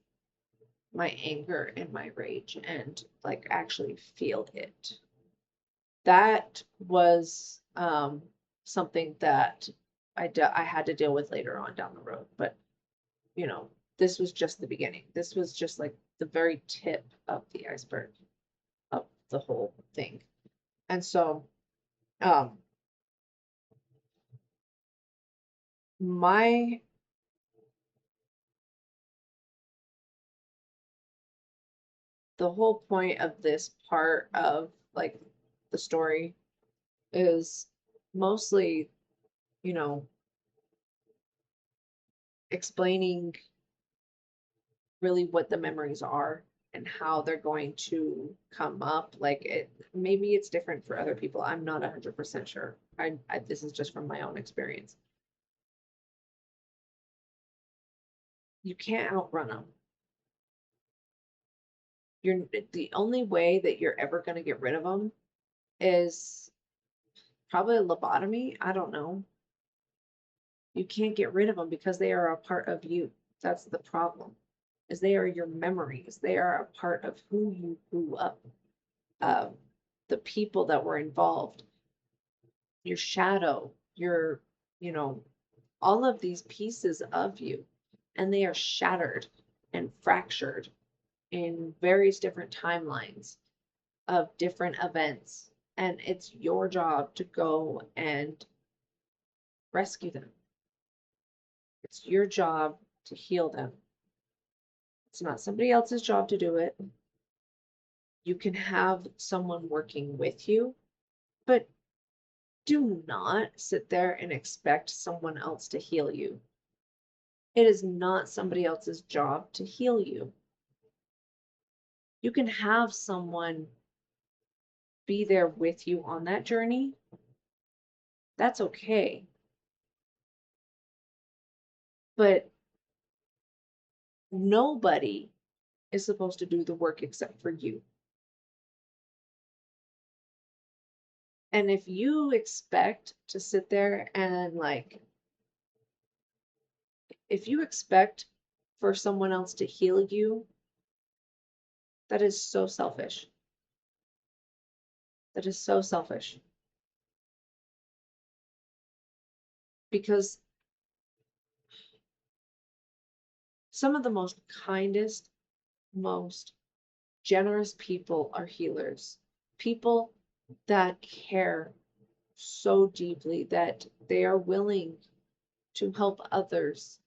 my anger and my rage and like actually feel it. That was something that I had to deal with later on down the road. But you know, this was just the beginning. This was just like the very tip of the iceberg of the whole thing. And so um my the whole point of this part of like the story is mostly, you know, explaining really what the memories are and how they're going to come up. Like it, maybe it's different for other people. I'm not 100% sure. This is just from my own experience. You can't outrun them. You're the only way that you're ever going to get rid of them is probably a lobotomy. I don't know. You can't get rid of them because they are a part of you. That's the problem. Is they are your memories. They are a part of who you grew up, uh, the people that were involved, your shadow, your, you know, all of these pieces of you, and they are shattered and fractured in various different timelines of different events. And it's your job to go and rescue them. It's your job to heal them. It's not somebody else's job to do it. You can have someone working with you, but do not sit there and expect someone else to heal you. It is not somebody else's job to heal you. You can have someone be there with you on that journey. That's okay. But nobody is supposed to do the work except for you. And if you expect to sit there and like, if you expect for someone else to heal you, that is so selfish. That is so selfish. Because some of the most kindest, most generous people are healers. People that care so deeply that they are willing to help others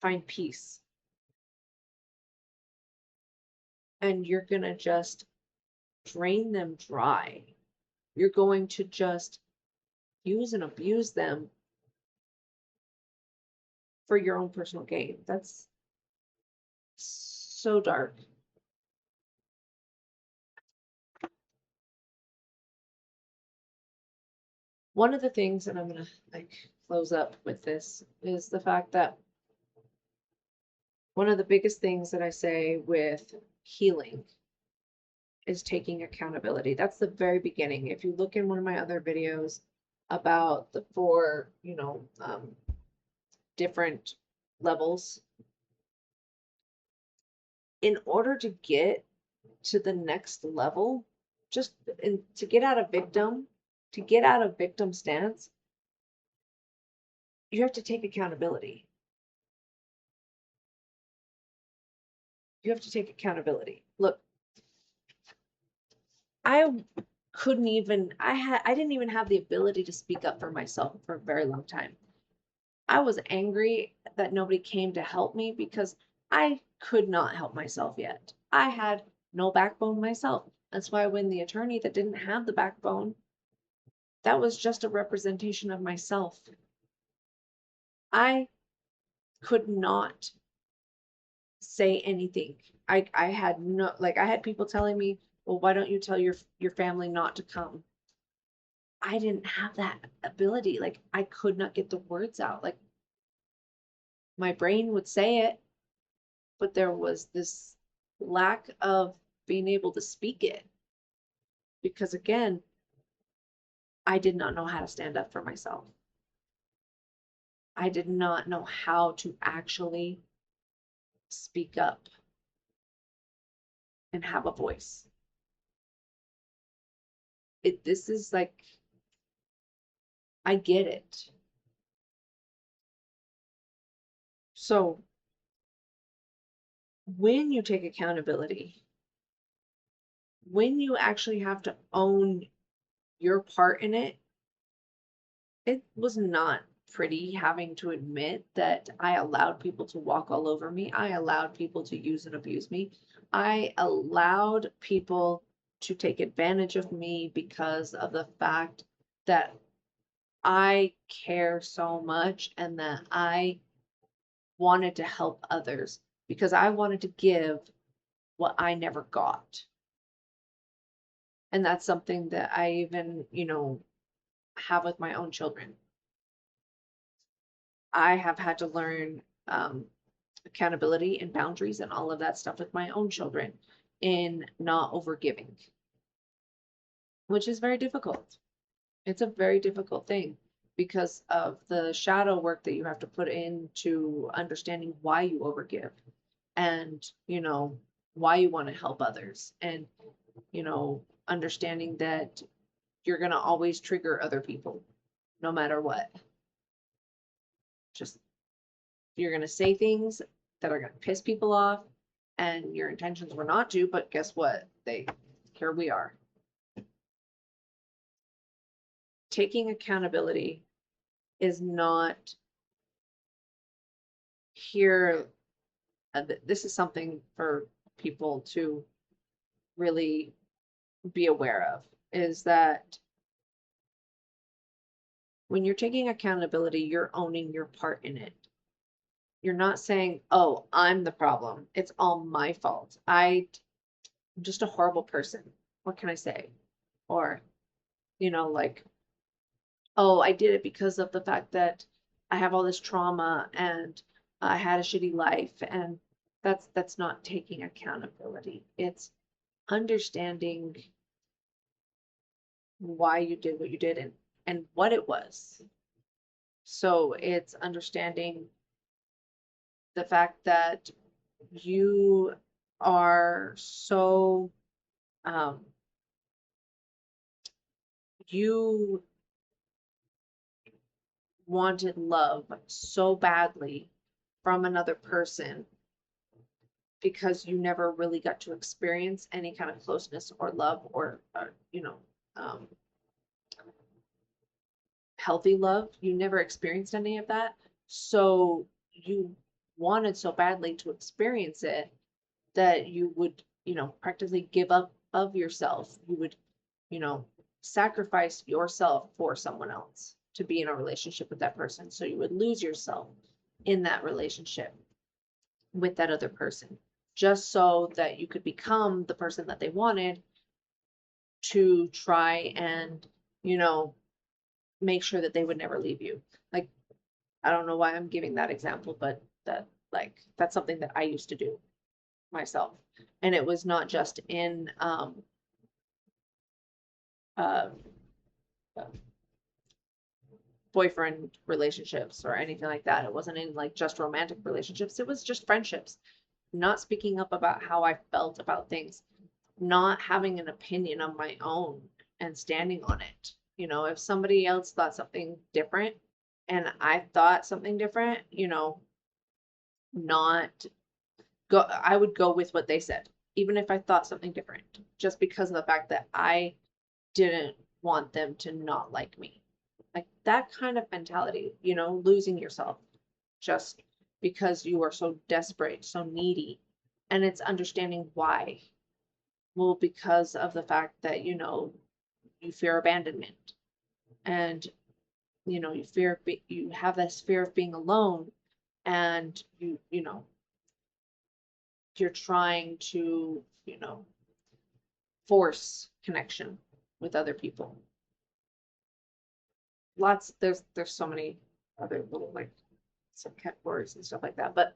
find peace. And you're going to just drain them dry. You're going to just use and abuse them for your own personal gain. That's so dark. One of the things, and I'm going to like close up with this, is the fact that one of the biggest things that I say with healing is taking accountability. That's the very beginning. If you look in one of my other videos about the four, different levels, in order to get to the next level, to get out of victim stance, you have to take accountability. You have to take accountability. Look, I didn't even have the ability to speak up for myself for a very long time. I was angry that nobody came to help me because I could not help myself yet. I had no backbone myself. That's why when the attorney that didn't have the backbone, that was just a representation of myself. I could not say anything. I had no, like, I had people telling me, well, why don't you tell your family not to come? I didn't have that ability. Like, I could not get the words out. Like, my brain would say it, but there was this lack of being able to speak it because, again, I did not know how to stand up for myself. I did not know how to actually speak up and have a voice. This is like, I get it. So when you take accountability, when you actually have to own your part in it, it was not pretty having to admit that I allowed people to walk all over me. I allowed people to use and abuse me. I allowed people to take advantage of me because of the fact that I care so much and that I wanted to help others because I wanted to give what I never got. And that's something that I even, have with my own children. I have had to learn accountability and boundaries and all of that stuff with my own children in not overgiving, which is very difficult. It's a very difficult thing because of the shadow work that you have to put into understanding why you overgive and, why you want to help others and, understanding that you're going to always trigger other people no matter what. Just you're going to say things that are going to piss people off and your intentions were not to, but guess what? Here we are. Taking accountability is not here. This is something for people to really be aware of, is that when you're taking accountability, you're owning your part in it. You're not saying, oh, I'm the problem. It's all my fault. I'm just a horrible person. What can I say? Or, like, oh, I did it because of the fact that I have all this trauma and I had a shitty life. And that's not taking accountability. It's understanding why you did what you did and what it was. So it's understanding the fact that you are so you wanted love so badly from another person because you never really got to experience any kind of closeness or love or um, healthy love. You never experienced any of that. So you wanted so badly to experience it that you would, practically give up of yourself. You would, sacrifice yourself for someone else to be in a relationship with that person. So you would lose yourself in that relationship with that other person just so that you could become the person that they wanted to try and, make sure that they would never leave you. Like, I don't know why I'm giving that example, but that's something that I used to do myself. And it was not just in uh, boyfriend relationships or anything like that. It wasn't in like just romantic relationships. It was just friendships. Not speaking up about how I felt about things, not having an opinion of my own and standing on it. You know, if somebody else thought something different and I thought something different, you know, not go, I would go with what they said, even if I thought something different, just because of the fact that I didn't want them to not like me. Like that kind of mentality, you know, losing yourself just because you are so desperate, so needy. And it's understanding why. Well, because of the fact that, you know, you fear abandonment and, you know, you have this fear of being alone and you know, you're trying to, you know, force connection with other people. Lots, there's so many other little like subcat words and stuff like that. But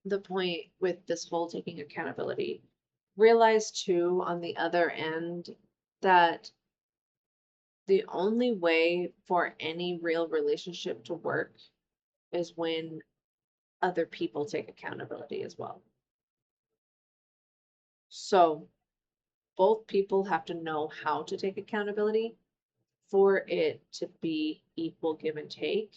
the point with this whole taking accountability, realize too on the other end that the only way for any real relationship to work is when other people take accountability as well. So both people have to know how to take accountability for it to be equal give and take,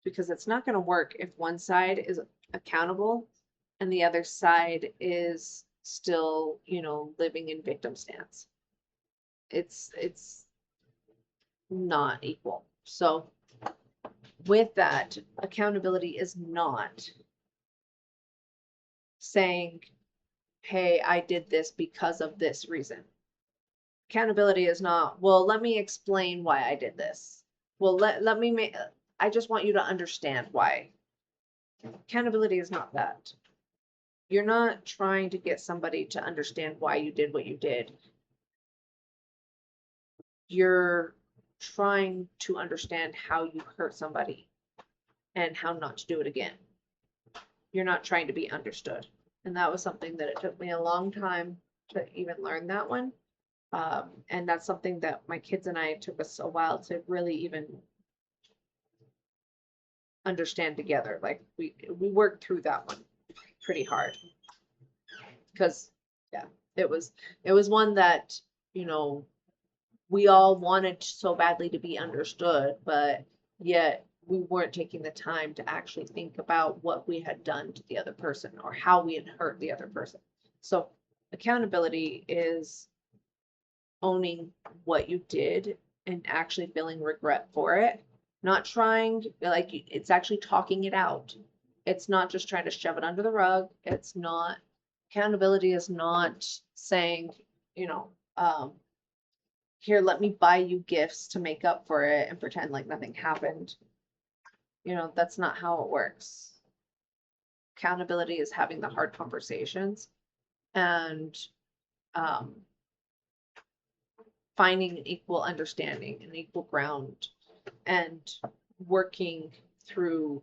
because it's not going to work if one side is accountable and the other side is still, you know, living in victim stance. It's not equal. So with that, accountability is not saying, hey, I did this because of this reason. Accountability is not, well, let me explain why I did this. Well, let me make, I just want you to understand why. Accountability is not that. You're not trying to get somebody to understand why you did what you did. You're trying to understand how you hurt somebody and how not to do it again. You're not trying to be understood. And that was something that it took me a long time to even learn that one. And that's something that my kids and I took us a while to really even understand together. Like we worked through that one pretty hard because yeah, it was one that, you know, we all wanted so badly to be understood, but yet we weren't taking the time to actually think about what we had done to the other person or how we had hurt the other person. So accountability is owning what you did and actually feeling regret for it. Not trying, like, it's actually talking it out. It's not just trying to shove it under the rug. It's not, accountability is not saying, you know, here, let me buy you gifts to make up for it and pretend like nothing happened. You know, that's not how it works. Accountability is having the hard conversations and um, finding an equal understanding, an equal ground, and working through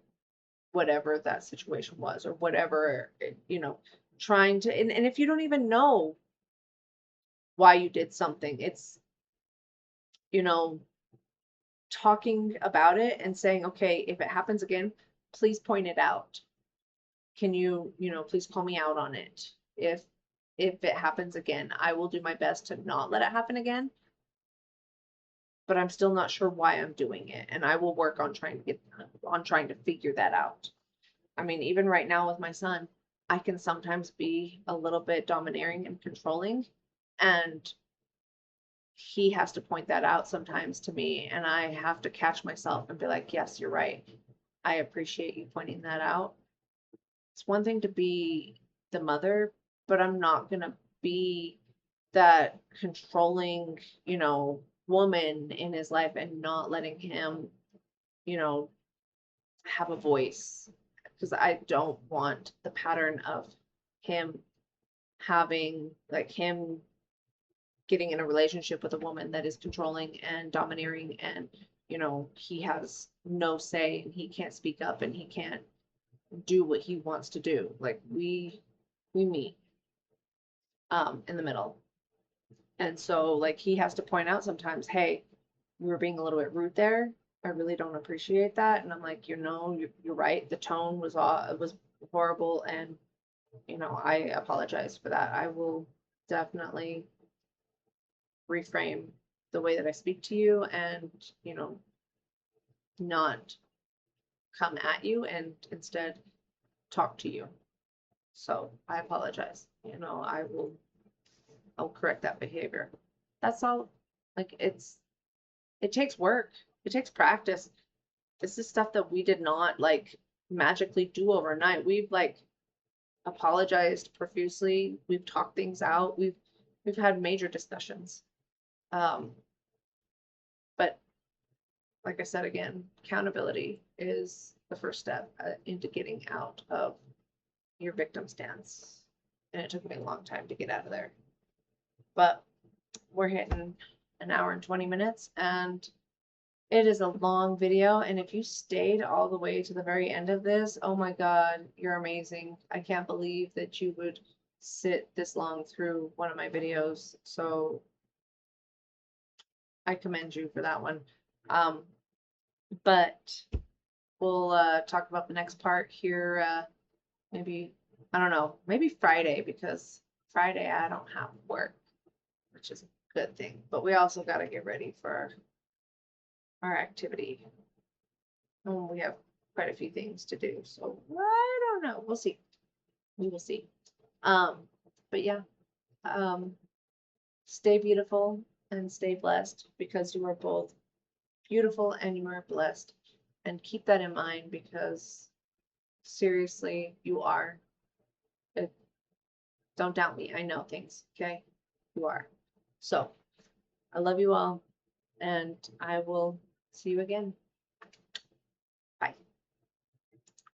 whatever that situation was or whatever, you know, trying to, and if you don't even know why you did something, it's, you know, talking about it and saying, okay, if it happens again, please point it out. Can you, you know, please call me out on it. If it happens again, I will do my best to not let it happen again. But I'm still not sure why I'm doing it. And I will work on trying to figure that out. I mean, even right now with my son, I can sometimes be a little bit domineering and controlling. And he has to point that out sometimes to me. And I have to catch myself and be like, yes, you're right. I appreciate you pointing that out. It's one thing to be the mother, but I'm not going to be that controlling, you know, woman in his life and not letting him, you know, have a voice, because I don't want the pattern of him having, like, him getting in a relationship with a woman that is controlling and domineering and, you know, he has no say and he can't speak up and he can't do what he wants to do. Like we meet in the middle. And so like he has to point out sometimes, hey, you were being a little bit rude there. I really don't appreciate that. And I'm like, you're right. The tone was horrible, and I apologize for that. I will definitely reframe the way that I speak to you, and not come at you, and instead talk to you. So I apologize. I'll correct that behavior. That's all. Like it takes work. It takes practice. This is stuff that we did not like magically do overnight. We've like apologized profusely. We've talked things out. We've had major discussions. Um, but like I said again, accountability is the first step into getting out of your victim stance. And it took me a long time to get out of there. But we're hitting an hour and 20 minutes, and it is a long video. And if you stayed all the way to the very end of this, oh my God, you're amazing. I can't believe that you would sit this long through one of my videos. So I commend you for that one. But we'll talk about the next part here. Maybe, I don't know, maybe Friday, because Friday I don't have work, which is a good thing. But we also got to get ready for our activity. We have quite a few things to do, so I don't know. We'll see. We will see. But yeah, stay beautiful and stay blessed, because you are both beautiful and you are blessed. And keep that in mind, because seriously, you are. Don't doubt me. I know things, okay? You are. So I love you all, and I will see you again.